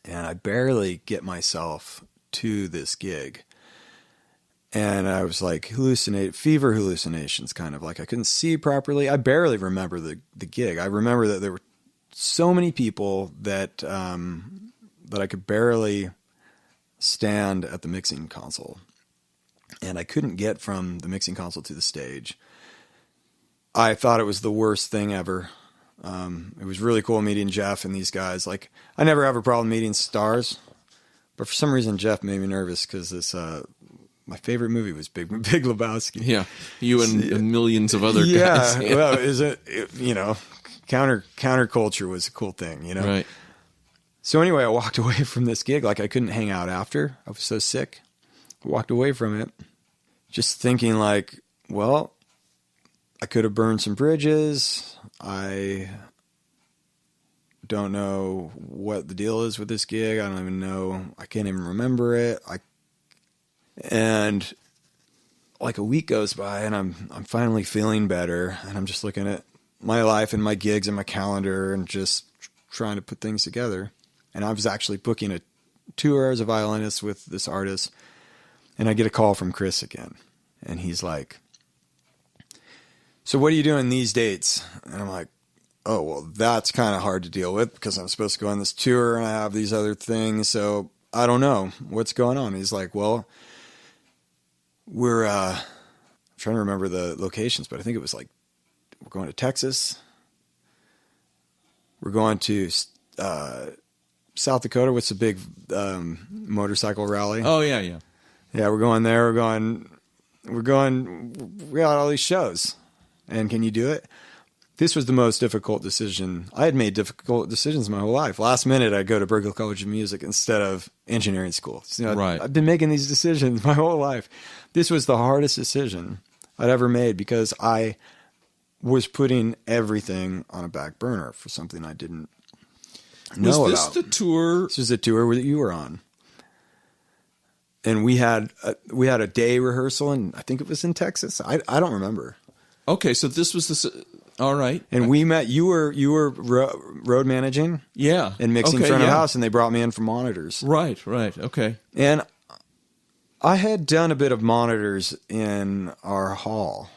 and I barely get myself to this gig. And I was like fever hallucinations, kind of like I couldn't see properly. I barely remember the gig. I remember that there were so many people that that I could barely stand at the mixing console, and I couldn't get from the mixing console to the stage. I thought it was the worst thing ever. It was really cool meeting Jeff and these guys. Like, I never have a problem meeting stars, but for some reason Jeff made me nervous because my favorite movie was Big Lebowski. Yeah, you and millions of other guys. Yeah, well, counterculture was a cool thing, Right. So anyway, I walked away from this gig. Like, I couldn't hang out after. I was so sick. I walked away from it just thinking like, well, I could have burned some bridges. I don't know what the deal is with this gig. I don't even know. I can't even remember it. And like a week goes by and I'm finally feeling better. And I'm just looking at my life and my gigs and my calendar and just trying to put things together. And I was actually booking a tour as a violinist with this artist. And I get a call from Chris again. And he's like, so what are you doing these dates? And I'm like, oh, well, that's kind of hard to deal with because I'm supposed to go on this tour and I have these other things. So I don't know what's going on. He's like, well, I'm trying to remember the locations, but I think it was like, we're going to Texas. We're going to South Dakota. What's the big motorcycle rally? Oh, yeah, yeah. Yeah, we're going there. We got all these shows. And can you do it? This was the most difficult decision. I had made difficult decisions my whole life. Last minute, I'd go to Berklee College of Music instead of engineering school. Right. I've been making these decisions my whole life. This was the hardest decision I'd ever made because I was putting everything on a back burner for something I didn't know about. Was this the tour? This was the tour that you were on. And we had a day rehearsal, and I think it was in Texas. I don't remember. Okay, so this was all right. And we met. You were road managing, yeah, and mixing okay, front of yeah. house, and they brought me in for monitors. Right. Okay. And I had done a bit of monitors in our hall.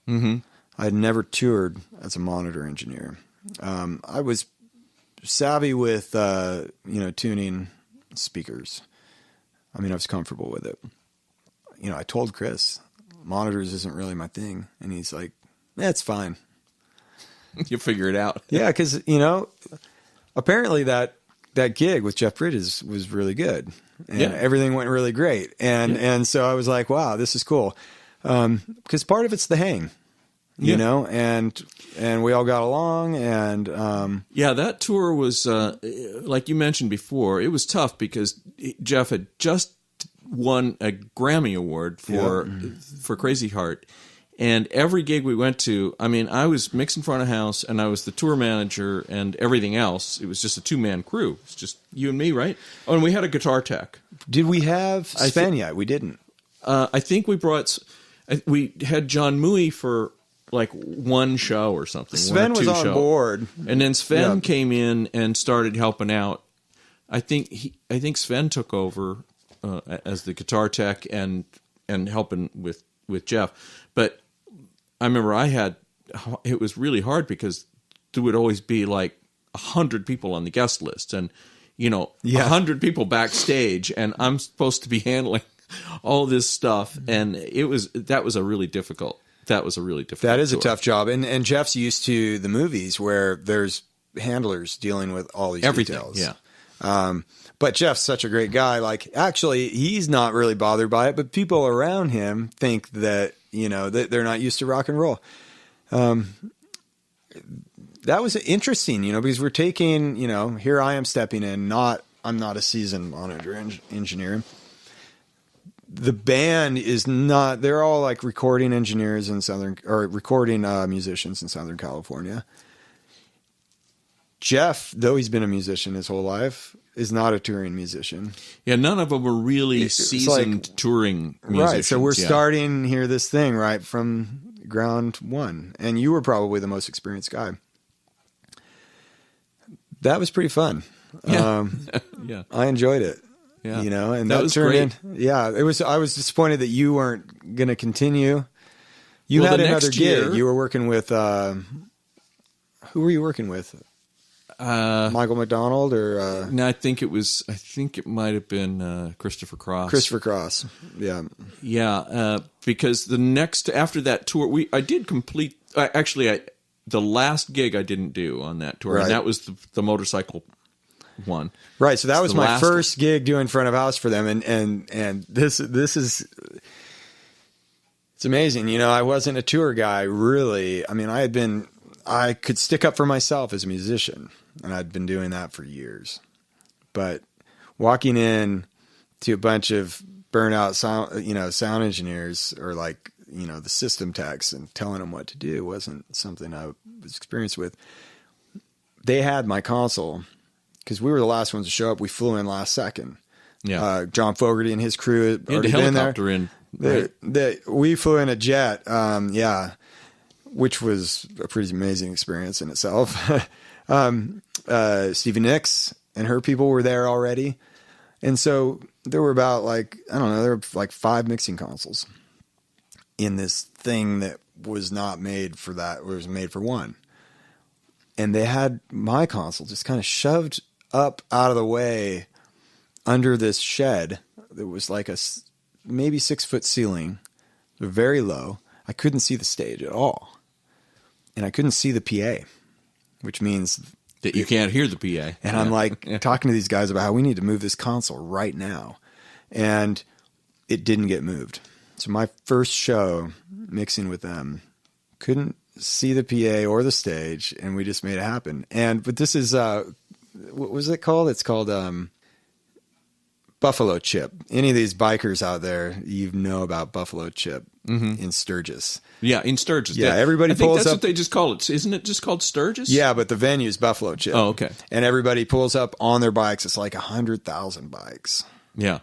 Mm-hmm. I had never toured as a monitor engineer. I was savvy with tuning speakers. I mean, I was comfortable with it. I told Chris, monitors isn't really my thing. And he's like, that's fine. You figure it out. Yeah, because, apparently that gig with Jeff Bridges was really good. And everything went really great. And so I was like, wow, this is cool. Because part of it's the hang, you know, and we all got along. And that tour was, like you mentioned before, it was tough because Jeff had just won a Grammy Award for Crazy Heart. And every gig we went to, I mean, I was mixing front of house and I was the tour manager and everything else. It was just a two-man crew. It's just you and me, right? Oh, and we had a guitar tech. Did we have Sven yet? We didn't. I think we had John Mui for like one show or something. Sven was on board. And then Sven came in and started helping out. I think Sven took over as the guitar tech and helping with Jeff. But I remember it was really hard because there would always be like 100 people on the guest list and, 100 people backstage and I'm supposed to be handling all this stuff. And that was a really difficult That is tour. A tough job. And Jeff's used to the movies where there's handlers dealing with all these details. Yeah. But Jeff's such a great guy. Like, actually, he's not really bothered by it, but people around him think that, that they're not used to rock and roll. That was interesting, because we're taking, here I am stepping in, I'm not a seasoned monitor engineer. The band is not, they're all like recording engineers recording musicians in Southern California. Jeff, though he's been a musician his whole life, is not a touring musician. Yeah, none of them were really seasoned touring musicians. Right, so we're starting here this thing right from ground one. And you were probably the most experienced guy. That was pretty fun. Yeah. I enjoyed it. Yeah. and That that was turned great. in. Yeah, it was. I was disappointed that you weren't going to continue. You Well, had the another next gig. year- You were working with. Who were you working with? Michael McDonald or No, I think it might have been Christopher Cross. Christopher Cross? Yeah. Yeah, because after that tour, I did complete. The last gig I didn't do on that tour, Right. and that was the motorcycle one. Right. So that It's was the my last first gig doing front of house for them, and this is. It's amazing. I wasn't a tour guy, really. I mean, I could stick up for myself as a musician, and I'd been doing that for years. But walking in to a bunch of burnout sound engineers or the system techs and telling them what to do wasn't something I was experienced with. They had my console because we were the last ones to show up. We flew in last second. Yeah, John Fogerty and his crew had you had already a been there. helicopter in. Right? We flew in a jet, which was a pretty amazing experience in itself. Stevie Nicks and her people were there already. And so there were about there were 5 mixing consoles in this thing that was not made for that. It was made for one. And they had my console just kind of shoved up out of the way under this shed that was like a maybe 6-foot ceiling, very low. I couldn't see the stage at all. And I couldn't see the PA, which means That you can't hear the PA. and I'm talking to these guys about how we need to move this console right now. And it didn't get moved. So my first show mixing with them, couldn't see the PA or the stage, and we just made it happen. But this is, what was it called? It's called Buffalo Chip. Any of these bikers out there, you know about Buffalo Chip in Sturgis. Yeah, in Sturgis. Yeah, everybody I think pulls that's up. what they just call it. Isn't it just called Sturgis? Yeah, but the venue's Buffalo Chip. Oh, okay. And everybody pulls up on their bikes. It's like 100,000 bikes. Yeah.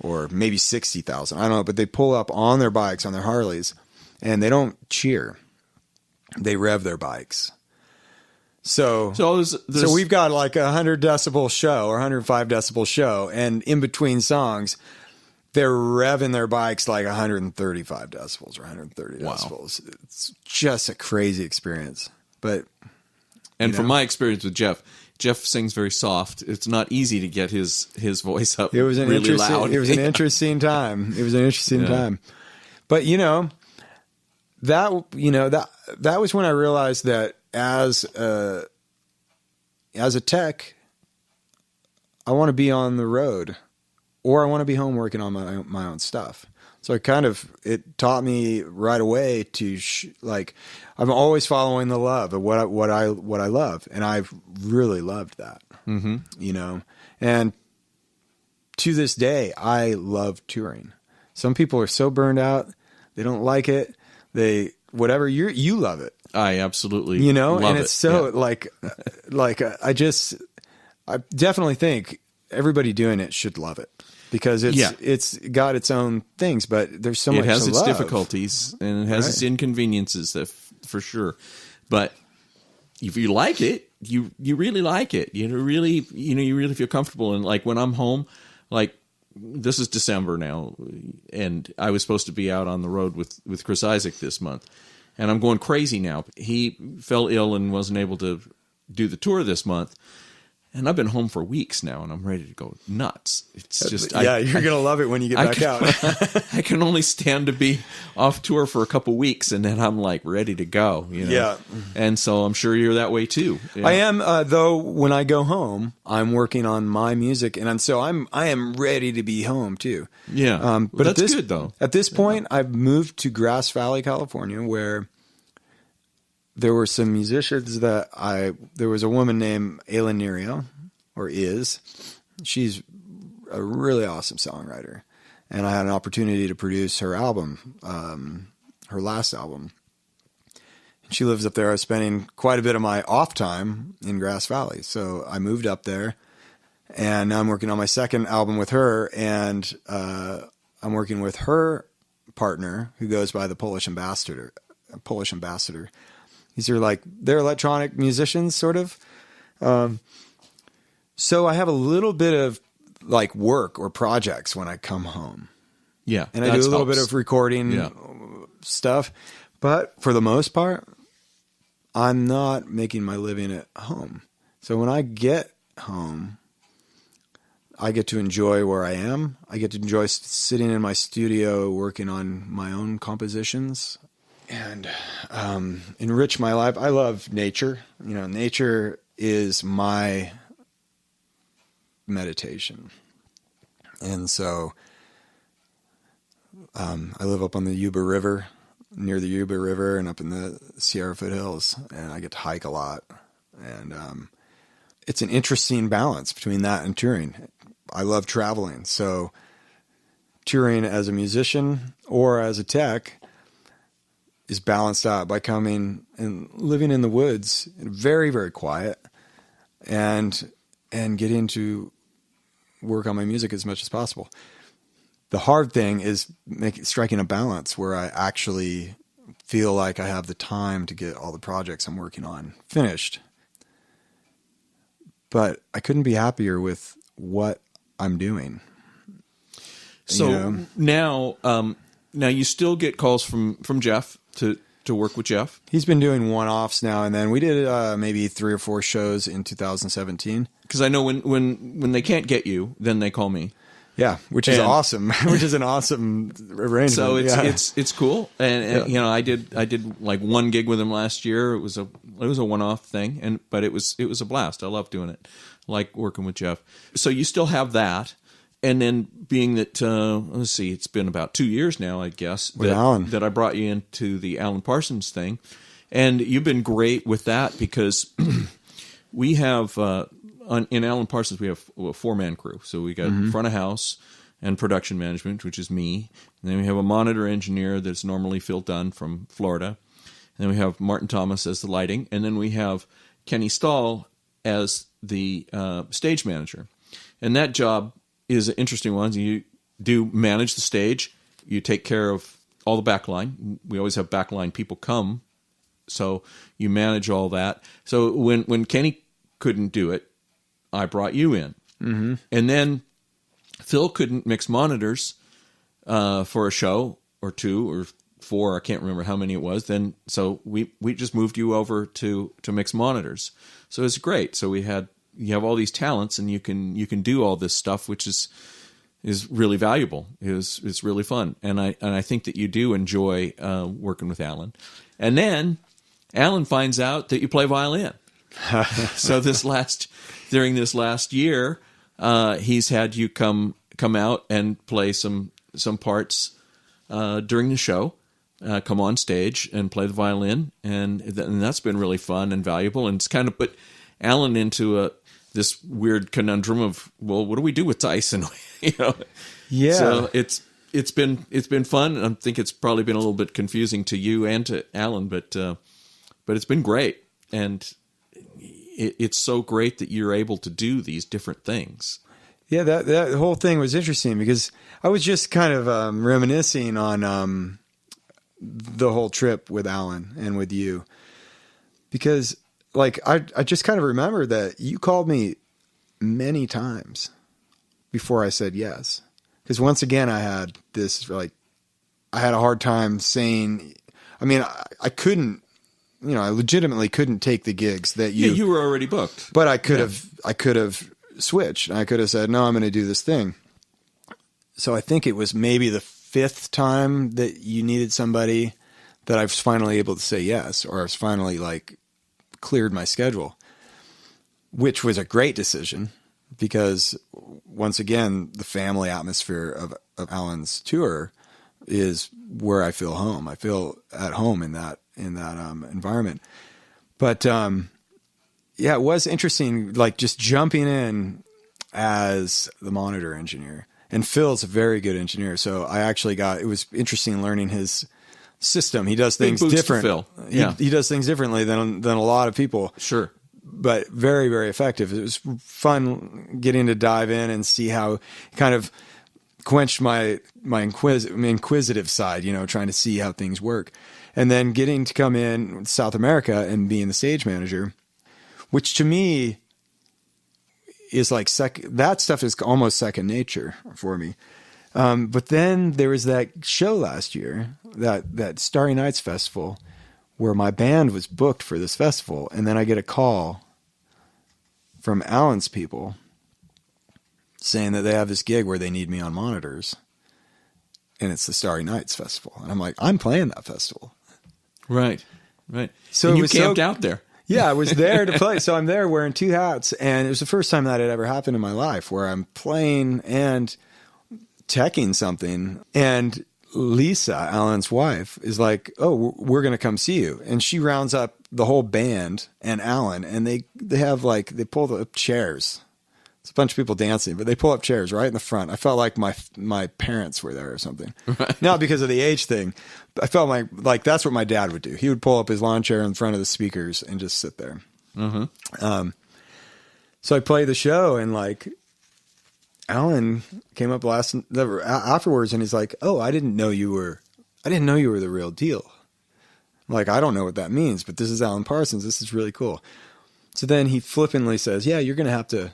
Or maybe 60,000. I don't know, but they pull up on their bikes, on their Harleys, and they don't cheer. They rev their bikes. So we've got like a 100 decibel show or 105 decibel show, and in between songs, they're revving their bikes like 135 decibels or 130 decibels. It's just a crazy experience. But from my experience with Jeff sings very soft. It's not easy to get his voice up. It was an really loud. It was an interesting time. It was an interesting time. But that was when I realized that as a tech, I want to be on the road, or I want to be home working on my own stuff. So it taught me right away to I'm always following the love of what I love, and I've really loved that. Mm-hmm. And to this day, I love touring. Some people are so burned out, they don't like it. You love it. I absolutely love love and it's so I definitely think everybody doing it should love it, because it's got its own things, but there's so much it has to its love. difficulties and it has its inconveniences, for sure. But if you like it, you really like it. You really feel comfortable. And like when I'm home, like this is December now, and I was supposed to be out on the road with Chris Isaak this month, and I'm going crazy now. He fell ill and wasn't able to do the tour this month. And I've been home for weeks now, and I'm ready to go nuts. It's just you're gonna love it when you get back out. I can only stand to be off tour for a couple weeks, and then I'm like ready to go. Yeah. And so I'm sure you're that way too. Yeah. I am, though. When I go home, I'm working on my music, and I am ready to be home too. Yeah. But that's good though. At this point, I've moved to Grass Valley, California, where there were some musicians there was a woman named Alan Nerio, or is. She's a really awesome songwriter. And I had an opportunity to produce her album, her last album. She lives up there. I was spending quite a bit of my off time in Grass Valley. So I moved up there, and now I'm working on my second album with her. And I'm working with her partner, who goes by the Polish Ambassador. They're electronic musicians, sort of. So I have a little bit of like work or projects when I come home. Yeah. And I do a little bit of recording stuff, but for the most part, I'm not making my living at home. So when I get home, I get to enjoy where I am. I get to enjoy sitting in my studio working on my own compositions and enrich my life. I love nature. Nature is my meditation. And so I live up on the Yuba River, near the Yuba River, and up in the Sierra foothills, and I get to hike a lot. And it's an interesting balance between that and touring. I love traveling, so touring as a musician or as a tech is balanced out by coming and living in the woods, very, very quiet, and getting to work on my music as much as possible. The hard thing is striking a balance where I actually feel like I have the time to get all the projects I'm working on finished. But I couldn't be happier with what I'm doing. So now you still get calls from Jeff to work with Jeff? He's been doing one-offs now and then. We did maybe 3 or 4 shows in 2017. Because I know when they can't get you, then they call me. Yeah, which is awesome. Which is an awesome arrangement. So it's cool. And I did like one gig with him last year. It was a one-off thing, but it was a blast. I love doing it. I like working with Jeff. So you still have that. And then being that, let's see, it's been about 2 years now, I guess, that I brought you into the Alan Parsons thing. And you've been great with that because we have, in Alan Parsons, we have a 4-man crew. So we got front of house and production management, which is me. And then we have a monitor engineer that's normally Phil Dunn from Florida. And then we have Martin Thomas as the lighting. And then we have Kenny Stahl as the stage manager. And that job is an interesting one. You do manage the stage. You take care of all the backline. We always have backline people come, so you manage all that. So when Kenny couldn't do it, I brought you in. Mm-hmm. And then Phil couldn't mix monitors for a show or 2 or 4. I can't remember how many it was. Then so we just moved you over to mix monitors. So it's great. So you have all these talents, and you can do all this stuff, which is really valuable. It's really fun, and I think that you do enjoy working with Alan. And then Alan finds out that you play violin. So during this last year, he's had you come out and play some parts during the show. Come on stage and play the violin, and that's been really fun and valuable. And it's kind of put Alan into this weird conundrum of, well, what do we do with Tyson? Yeah. So it's been fun. I think it's probably been a little bit confusing to you and to Alan, but it's been great, and it's so great that you're able to do these different things. Yeah, that whole thing was interesting because I was just kind of reminiscing on the whole trip with Alan and with you, because like I just kind of remember that you called me many times before I said yes. Because once again, I had a hard time saying, I mean, I couldn't, I legitimately couldn't take the gigs that you were already booked. But I could have switched. I could have said, no, I'm going to do this thing. So I think it was maybe the 5th time that you needed somebody that I was finally able to say yes, or I was finally cleared my schedule, which was a great decision because once again, the family atmosphere of Alan's tour is where I feel home. I feel at home in that environment. But it was interesting, just jumping in as the monitor engineer. And Phil's a very good engineer, so I actually it was interesting learning his system. He does things different. Phil. Yeah. He does things differently than a lot of people. Sure. But very, very effective. It was fun getting to dive in and see how kind of quenched my inquisitive side, trying to see how things work. And then getting to come in South America and being the stage manager, which to me is like that stuff is almost second nature for me. But then there was that show last year, that Starry Nights Festival, where my band was booked for this festival. And then I get a call from Alan's people saying that they have this gig where they need me on monitors. And it's the Starry Nights Festival. And I'm like, I'm playing that festival. Right. So and it you was camped out there. Yeah, I was there to play. So I'm there wearing two hats. And it was the first time that had ever happened in my life where I'm playing and teching something. And Lisa, Alan's wife, is like, oh, we're going to come see you. And she rounds up the whole band and Alan. And they have like, they pull up chairs. It's a bunch of people dancing, but they pull up chairs right in the front. I felt like my parents were there or something. Right. Not because of the age thing. I felt like that's what my dad would do. He would pull up his lawn chair in front of the speakers and just sit there. Mm-hmm. So I played the show, and like Alan came up afterwards, and he's like, "Oh, I didn't know you were the real deal." I'm like, I don't know what that means, but this is Alan Parsons. This is really cool. So then he flippantly says, "Yeah, you're gonna have to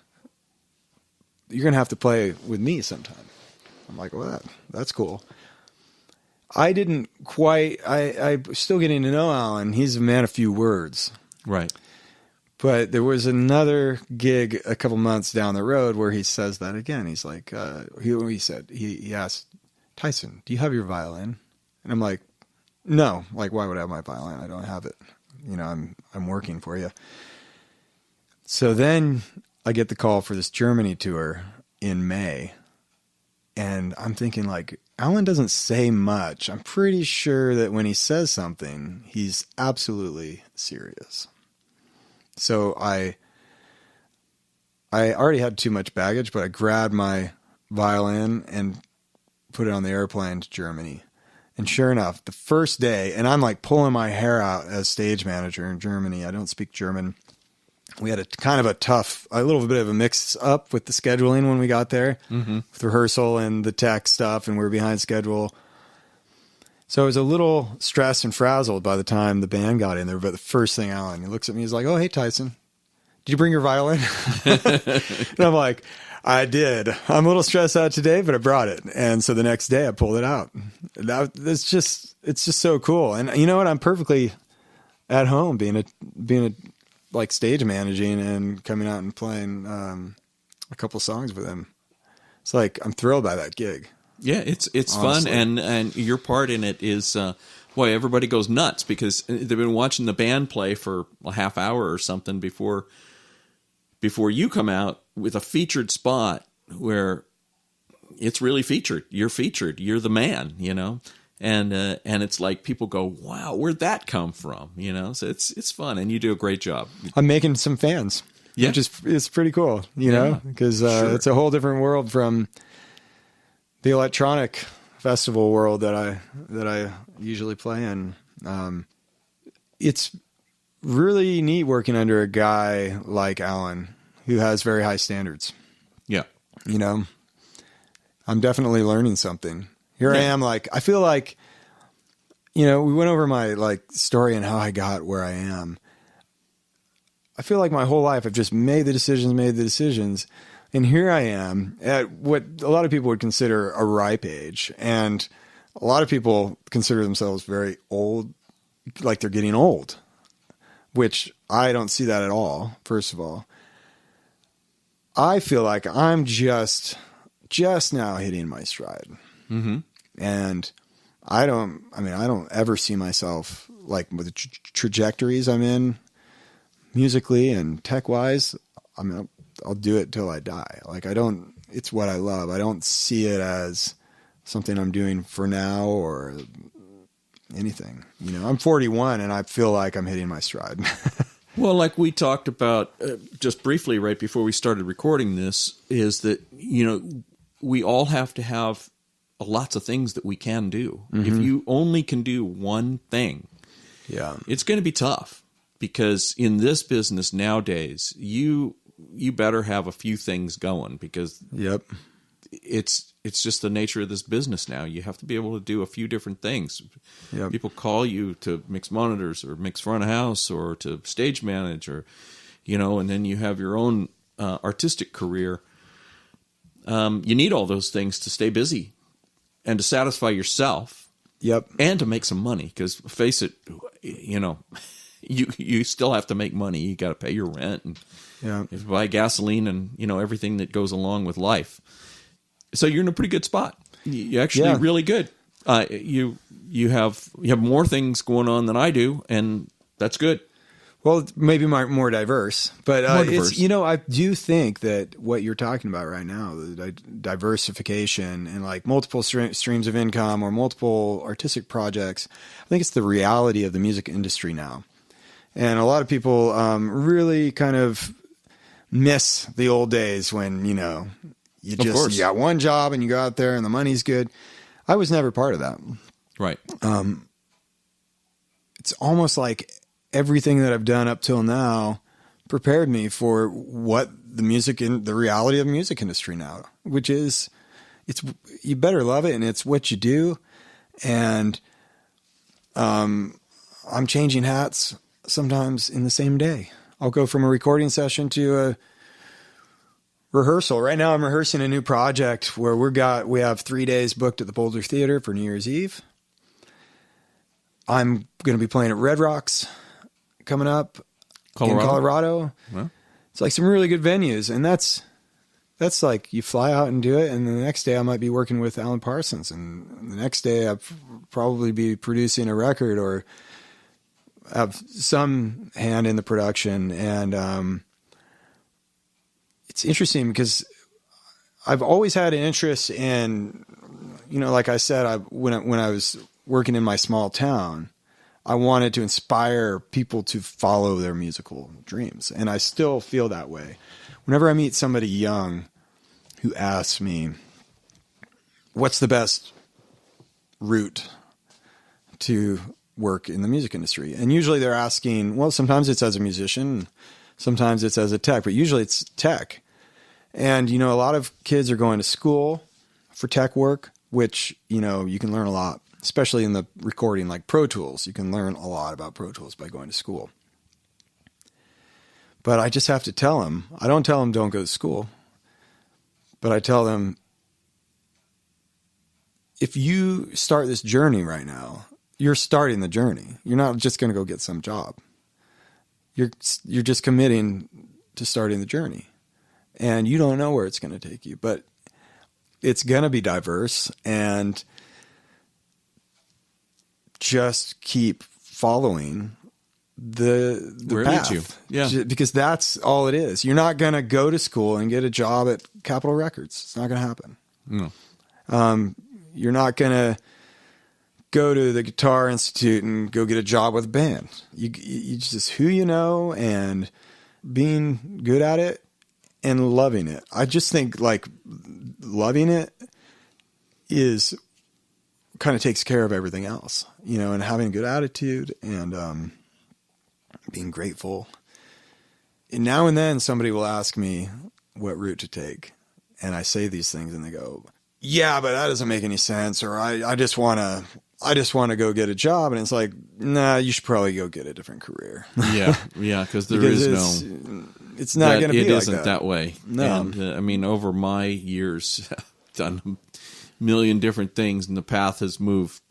play with me sometime." I'm like, well, that's cool. I'm still getting to know Alan. He's a man of few words. Right. But there was another gig a couple months down the road where he says that again. He's like, he asked, Tyson, do you have your violin? And I'm like, no. Like, why would I have my violin? I don't have it. I'm working for you. So then I get the call for this Germany tour in May. And I'm thinking, like, Alan doesn't say much. I'm pretty sure that when he says something, he's absolutely serious. So I already had too much baggage, but I grabbed my violin and put it on the airplane to Germany. And sure enough, the first day, and I'm like pulling my hair out as stage manager in Germany. I don't speak German. We had a little bit of a mix up with the scheduling when we got there, with rehearsal and the tech stuff, and we were behind schedule. So I was a little stressed and frazzled by the time the band got in there. But the first thing he looks at me, he's like, "Oh, hey, Tyson, did you bring your violin?" And I'm like, "I did. I'm a little stressed out today, but I brought it." And so the next day I pulled it out. It's just so cool. And you know what? I'm perfectly at home being a like stage managing and coming out and playing a couple songs with him. It's like, I'm thrilled by that gig. Yeah, it's fun, and your part in it is, everybody goes nuts because they've been watching the band play for a half hour or something before you come out with a featured spot where it's really featured. You're featured. You're the man, And it's like people go, wow, where'd that come from? So it's fun, and you do a great job. I'm making some fans, which is it's pretty cool, because sure. It's a whole different world from the electronic festival world that I usually play in. It's really neat working under a guy like Alan who has very high standards. Yeah, I'm definitely learning something. Here I am, like, I feel like, we went over my, like, story and how I got where I am. I feel like my whole life I've just made the decisions. And here I am at what a lot of people would consider a ripe age. And a lot of people consider themselves very old, like they're getting old, which I don't see that at all, first of all. I feel like I'm just now hitting my stride. Mm-hmm. And I don't ever see myself like with the trajectories I'm in musically and tech wise. I'll do it till I die. Like it's what I love. I don't see it as something I'm doing for now or anything, I'm 41 and I feel like I'm hitting my stride. Well, like we talked about just briefly right before we started recording this, is that, we all have to have lots of things that we can do. Mm-hmm. If you only can do one thing, it's going to be tough, because in this business nowadays, you better have a few things going, because it's just the nature of this business now. You have to be able to do a few different things. Yep. People call you to mix monitors or mix front of house or to stage manage, or and then you have your own artistic career, you need all those things to stay busy and to satisfy yourself. Yep. And to make some money, because face it, you still have to make money. You got to pay your rent and buy gasoline and everything that goes along with life. So you're in a pretty good spot. You're actually really good. You have more things going on than I do, and that's good. Well, maybe more diverse, but More diverse. It's I do think that what you're talking about right now, the diversification and like multiple streams of income or multiple artistic projects, I think it's the reality of the music industry now, and a lot of people really kind of miss the old days when you got one job and you go out there and the money's good. I was never part of that. Right. It's almost like everything that I've done up till now prepared me for what the reality of the music industry now, which is you better love it and it's what you do. And, I'm changing hats sometimes in the same day. I'll go from a recording session to a rehearsal. Right now I'm rehearsing a new project where we have 3 days booked at the Boulder Theater for New Year's Eve. I'm going to be playing at Red Rocks coming up in Colorado. Well, it's like some really good venues, and that's like you fly out and do it, and the next day I might be working with Alan Parsons, and the next day I'll probably be producing a record or have some hand in the production. And it's interesting because I've always had an interest in, like I said, when I was working in my small town, I wanted to inspire people to follow their musical dreams. And I still feel that way. Whenever I meet somebody young who asks me, what's the best route to work in the music industry? And usually they're asking, well, sometimes it's as a musician, sometimes it's as a tech, but usually it's tech. And, a lot of kids are going to school for tech work, which, you can learn a lot. Especially in the recording, like Pro Tools. You can learn a lot about Pro Tools by going to school. But I just have to tell them, I don't tell them don't go to school, but I tell them, if you start this journey right now, you're starting the journey. You're not just going to go get some job. You're just committing to starting the journey. And you don't know where it's going to take you, but it's going to be diverse, and just keep following the where path. It leads you. Yeah. Because that's all it is. You're not going to go to school and get a job at Capitol Records. It's not going to happen. No. You're not going to go to the Guitar Institute and go get a job with a band. You just who you know and being good at it and loving it. I just think like loving it is kind of takes care of everything else, and having a good attitude and being grateful. And now and then somebody will ask me what route to take. And I say these things and they go, yeah, but that doesn't make any sense. Or I just want to go get a job. And it's like, nah, you should probably go get a different career. Yeah. Because it's not going to be like that. It isn't that way. No. And, over my years, I've done million different things, and the path has moved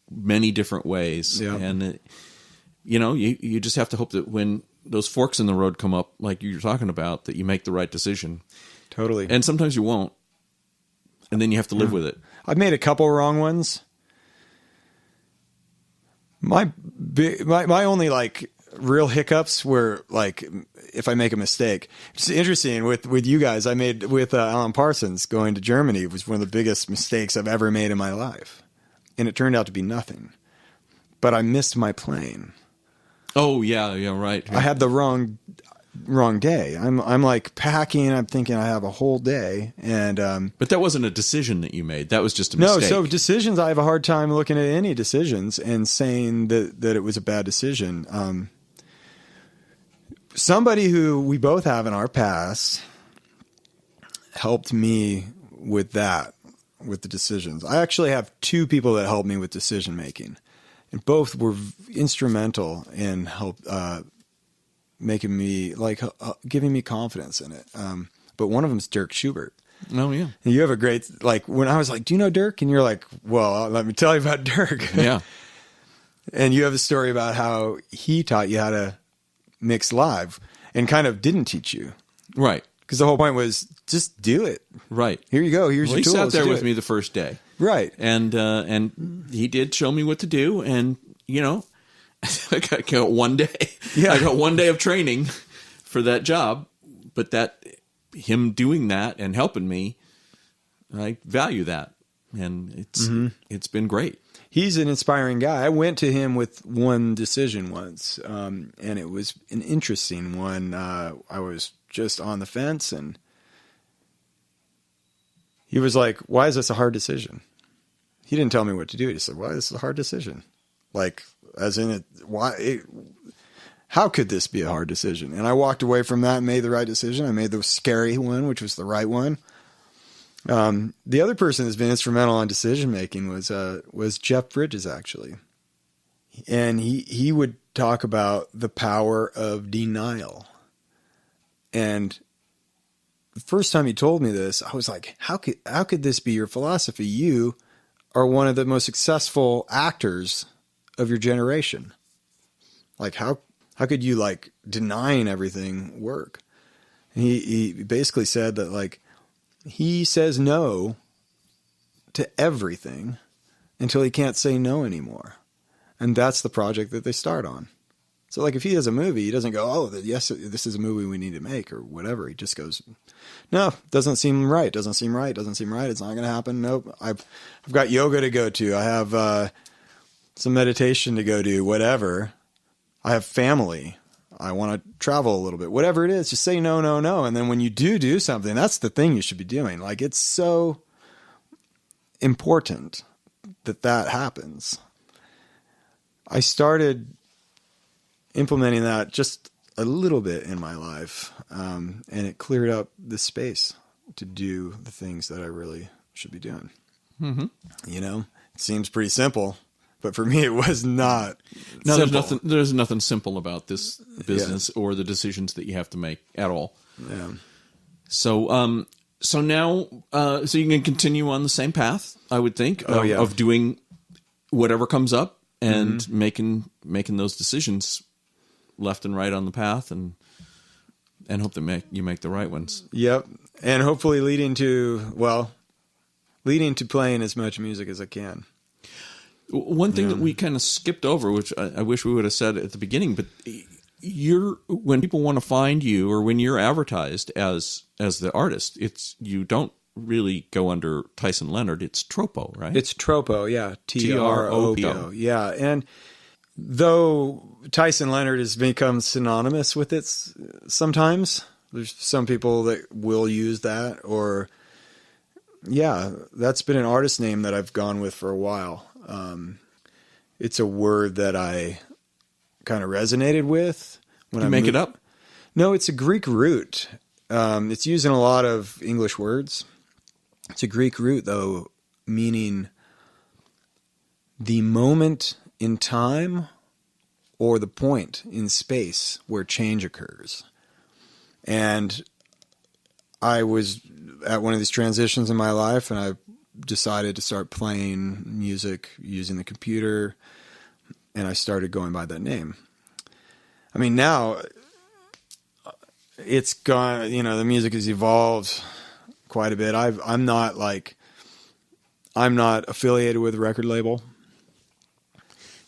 many different ways. Yeah. And you just have to hope that when those forks in the road come up, like you're talking about, that you make the right decision. Totally. And sometimes you won't, and then you have to live with it. I've made a couple wrong ones. My only like real hiccups were like if I make a mistake. It's interesting with you guys. I made with Alan Parsons going to Germany was one of the biggest mistakes I've ever made in my life, and it turned out to be nothing. But I missed my plane. Oh yeah, right. I had the wrong day. I'm like packing. I'm thinking I have a whole day, and but that wasn't a decision that you made. That was just a mistake. No, so decisions. I have a hard time looking at any decisions and saying that it was a bad decision. Somebody who we both have in our past helped me with that, with the decisions. I actually have two people that helped me with decision making, and both were instrumental in making me like giving me confidence in it. But one of them is Dirk Schubert. Oh yeah. And you have a great, like, when I was like, do you know Dirk? And you're like, well, let me tell you about Dirk. Yeah. And you have a story about how he taught you how to mix live and kind of didn't teach you. Right. Because the whole point was just do it. Right. Here you go. Here's Well, your tools. he sat there Do with it. me the first day. Right. And he did show me what to do. And, you know, I got 1 day. Yeah. I got 1 day of training for that job. But him doing that and helping me, I value that. And it's been great. He's an inspiring guy. I went to him with one decision once, and it was an interesting one. I was just on the fence, and he was like, why is this a hard decision? He didn't tell me what to do. He said, why is this a hard decision? Like, as in it, how could this be a hard decision? And I walked away from that and made the right decision. I made the scary one, which was the right one. The other person that's been instrumental in decision making was Jeff Bridges, actually. And he would talk about the power of denial. And the first time he told me this, I was like, how could this be your philosophy? You are one of the most successful actors of your generation. Like, how could you, like, denying everything work? And he basically said that, like, he says no to everything until he can't say no anymore. And that's the project that they start on. So, like, if he has a movie, he doesn't go, oh, yes, this is a movie we need to make or whatever. He just goes, no, doesn't seem right. Doesn't seem right. Doesn't seem right. It's not going to happen. Nope. I've got yoga to go to. I have some meditation to go do, whatever. I have family. I want to travel a little bit, whatever it is, just say no, no, no. And then when you do something, that's the thing you should be doing. Like, it's so important that happens. I started implementing that just a little bit in my life. And it cleared up the space to do the things that I really should be doing. Mm-hmm. You know, it seems pretty simple. But for me, it was not. No, simple. there's nothing simple about this business or the decisions that you have to make at all. Yeah. So, so now, so you can continue on the same path, I would think, of doing whatever comes up and making those decisions left and right on the path, and hope that you make the right ones. Yep, and hopefully leading to playing as much music as I can. One thing that we kind of skipped over, which I wish we would have said at the beginning, but when people want to find you or when you're advertised as the artist, you don't really go under Tyson Leonard. It's TROPO, right? It's TROPO, yeah. TROPO. Yeah. And though Tyson Leonard has become synonymous with it sometimes, there's some people that will use that, or that's been an artist name that I've gone with for a while. It's a word that I kind of resonated with when you make it up. No, it's a Greek root. It's used in a lot of English words. It's a Greek root, though, meaning the moment in time or the point in space where change occurs. And I was at one of these transitions in my life, and I decided to start playing music using the computer, and I started going by that name. I mean, now it's gone, you know, the music has evolved quite a bit. I'm not affiliated with a record label.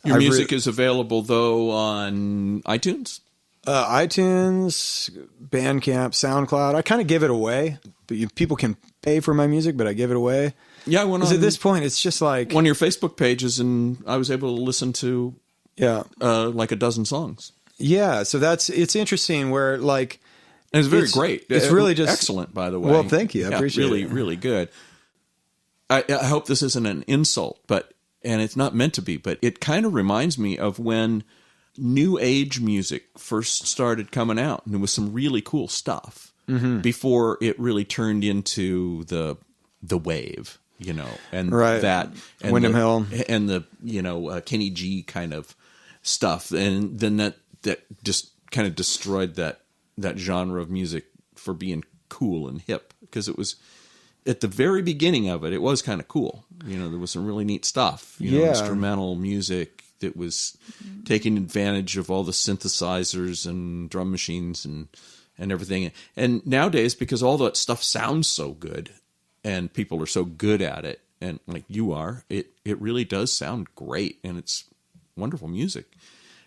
Your music is available, though, on iTunes? iTunes, Bandcamp, SoundCloud. I kind of give it away, but people can pay for my music, but I give it away. Yeah, because at this point, it's just like one of your Facebook pages, and I was able to listen to like a dozen songs. Yeah, so it's interesting where like and it's very great. It's really just excellent, by the way. Well, thank you. I appreciate really, it. Really good. I hope this isn't an insult, and it's not meant to be, but it kind of reminds me of when new age music first started coming out, and there was some really cool stuff before it really turned into the wave. You know, and that and Windham Hill and the Kenny G kind of stuff, and then that just kind of destroyed that genre of music for being cool and hip, because it was at the very beginning of it was kind of cool. There was some really neat stuff, instrumental music that was taking advantage of all the synthesizers and drum machines and everything. And nowadays, because all that stuff sounds so good and people are so good at it, and like you are, it really does sound great, and it's wonderful music.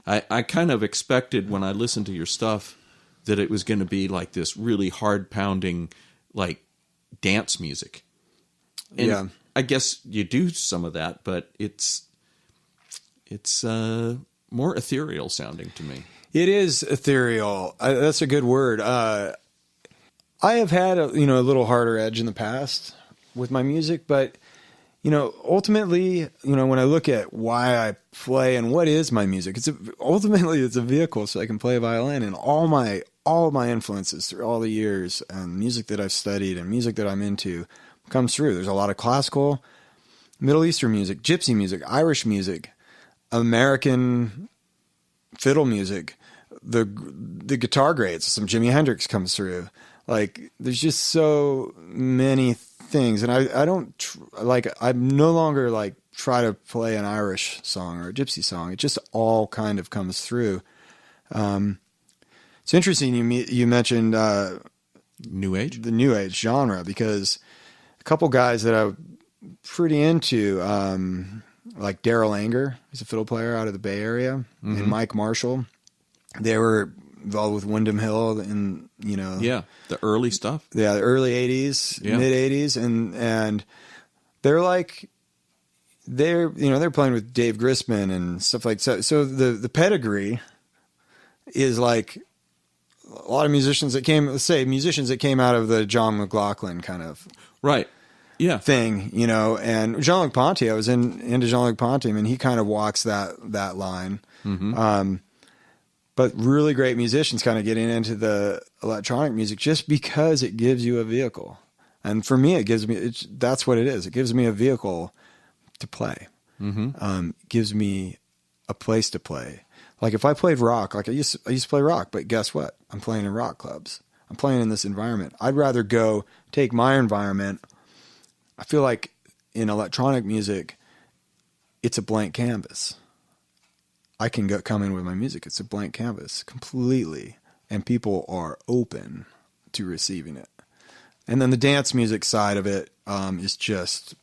I kind of expected when I listened to your stuff that it was going to be like this really hard pounding, like dance music. And I guess you do some of that, but it's more ethereal sounding to me. It is ethereal. That's a good word. I have had a little harder edge in the past with my music, but ultimately, when I look at why I play and what is my music, ultimately it's a vehicle so I can play a violin, and all my influences through all the years and music that I've studied and music that I'm into comes through. There's a lot of classical, Middle Eastern music, gypsy music, Irish music, American fiddle music, the guitar grades, some Jimi Hendrix comes through. Like, there's just so many things, and I don't I'm no longer like try to play an Irish song or a gypsy song. It just all kind of comes through. It's interesting you mentioned New Age, the New Age genre, because a couple guys that I'm pretty into, like Daryl Anger, he's a fiddle player out of the Bay Area, and Mike Marshall, they were involved with Windham Hill and the early stuff, the early 80s, mid 80s, and they're like they're playing with Dave Grisman and stuff like that. So the pedigree is like a lot of musicians that came out of the John McLaughlin kind of thing, and Jean-Luc Ponty, I was into Jean-Luc Ponty, and he kind of walks that line. But really great musicians kind of getting into the electronic music just because it gives you a vehicle. And for me, that's what it is. It gives me a vehicle to play. Gives me a place to play. Like if I played rock, like I used to play rock, but guess what? I'm playing in rock clubs. I'm playing in this environment. I'd rather go take my environment. I feel like in electronic music, it's a blank canvas. I can come in with my music. It's a blank canvas completely, and people are open to receiving it. And then the dance music side of it is just,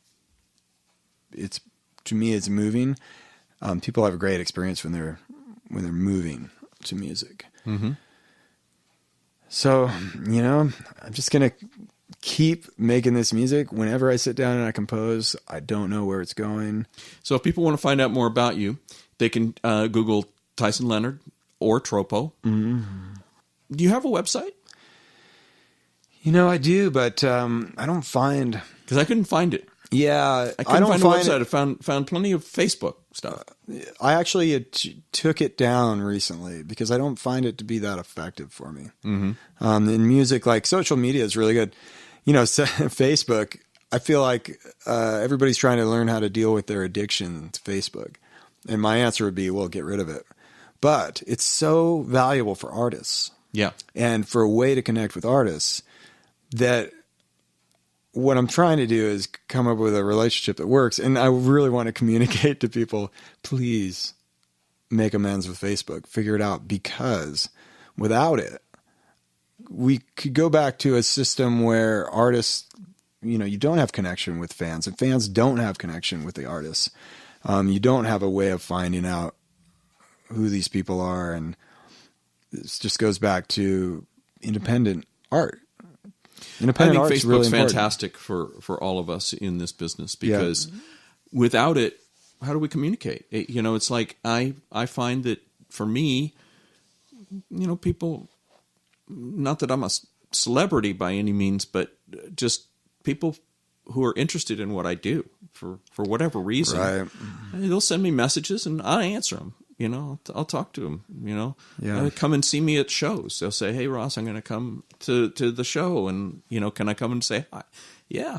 to me, it's moving. People have a great experience when they're moving to music. So, I'm just going to keep making this music. Whenever I sit down and I compose, I don't know where it's going. So if people want to find out more about you, they can Google Tyson Leonard or TROPO. Do you have a website? I do, but I don't find... Because I couldn't find it. Yeah, I couldn't find a website. I found plenty of Facebook stuff. I actually took it down recently because I don't find it to be that effective for me. In music, like social media is really good. Facebook, I feel like everybody's trying to learn how to deal with their addiction to Facebook. And my answer would be, well, get rid of it. But it's so valuable for artists. Yeah. And for a way to connect with artists, that what I'm trying to do is come up with a relationship that works. And I really want to communicate to people, please make amends with Facebook. Figure it out, because without it, we could go back to a system where artists, you don't have connection with fans, and fans don't have connection with the artists. You don't have a way of finding out who these people are. And this just goes back to independent art. Independent I think art's Facebook's really important. fantastic for all of us in this business, because without it, how do we communicate? It's like I find that for me, people, not that I'm a celebrity by any means, but just people who are interested in what I do for whatever reason, right. They'll send me messages and I answer them. I'll talk to them. Yeah. Come and see me at shows. They'll say, "Hey, Ross, I'm going to come to the show, and can I come and say hi?" Yeah,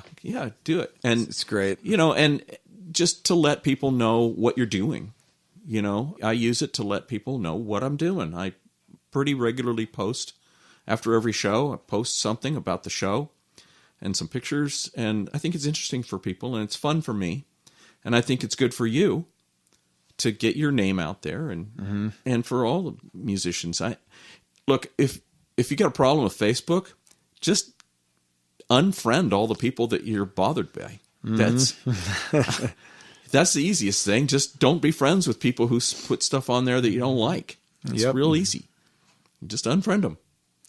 do it. And it's great. And just to let people know what you're doing. I use it to let people know what I'm doing. I pretty regularly post after every show. I post something about the show and some pictures, and I think it's interesting for people, and it's fun for me, and I think it's good for you to get your name out there, and for all the musicians. Look, if you got a problem with Facebook, just unfriend all the people that you're bothered by. That's the easiest thing. Just don't be friends with people who put stuff on there that you don't like. It's real easy. Just unfriend them.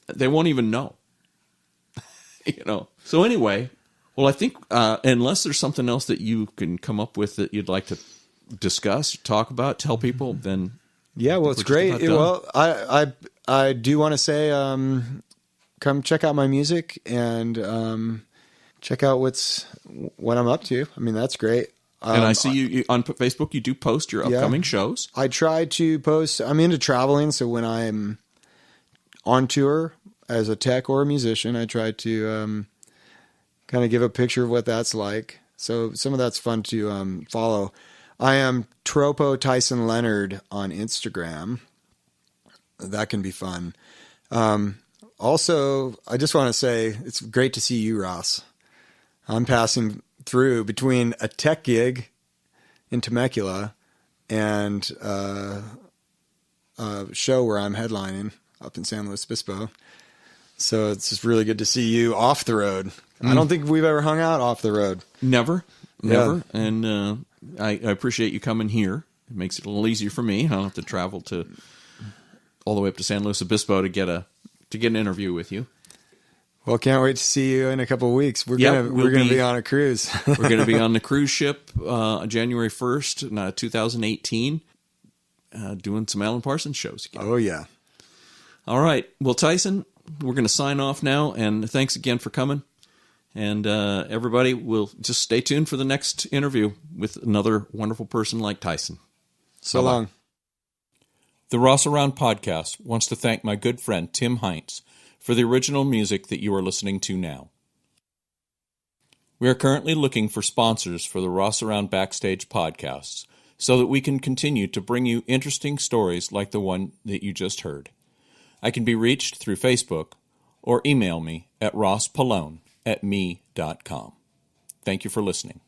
They won't even know. So anyway, well, I think unless there's something else that you can come up with that you'd like to discuss, talk about, tell people, then yeah, well, it's great. Well, I do want to say, come check out my music and check out what I'm up to. I mean, that's great. And I see you on Facebook. You do post your upcoming shows. I try to post. I'm into traveling, so when I'm on tour as a tech or a musician, I try to kind of give a picture of what that's like. So some of that's fun to follow. I am TROPO Tyson Leonard on Instagram. That can be fun. Also, I just want to say it's great to see you, Ross. I'm passing through between a tech gig in Temecula and a show where I'm headlining up in San Luis Obispo. So it's just really good to see you off the road. I don't think we've ever hung out off the road. Never. Yeah. And I appreciate you coming here. It makes it a little easier for me. I don't have to travel all the way up to San Luis Obispo to get an interview with you. Well, can't wait to see you in a couple of weeks. We're gonna be on a cruise. We're gonna be on the cruise ship January 1st, 2018, doing some Alan Parsons shows again. Oh yeah. All right. Well, Tyson, we're gonna sign off now, and thanks again for coming. And everybody will just stay tuned for the next interview with another wonderful person like Tyson. So Bye-bye. Long. The Rossaround podcast wants to thank my good friend Tim Heinz for the original music that you are listening to now. We are currently looking for sponsors for the Rossaround Backstage podcasts so that we can continue to bring you interesting stories like the one that you just heard. I can be reached through Facebook or email me at rosspallone@me.com. Thank you for listening.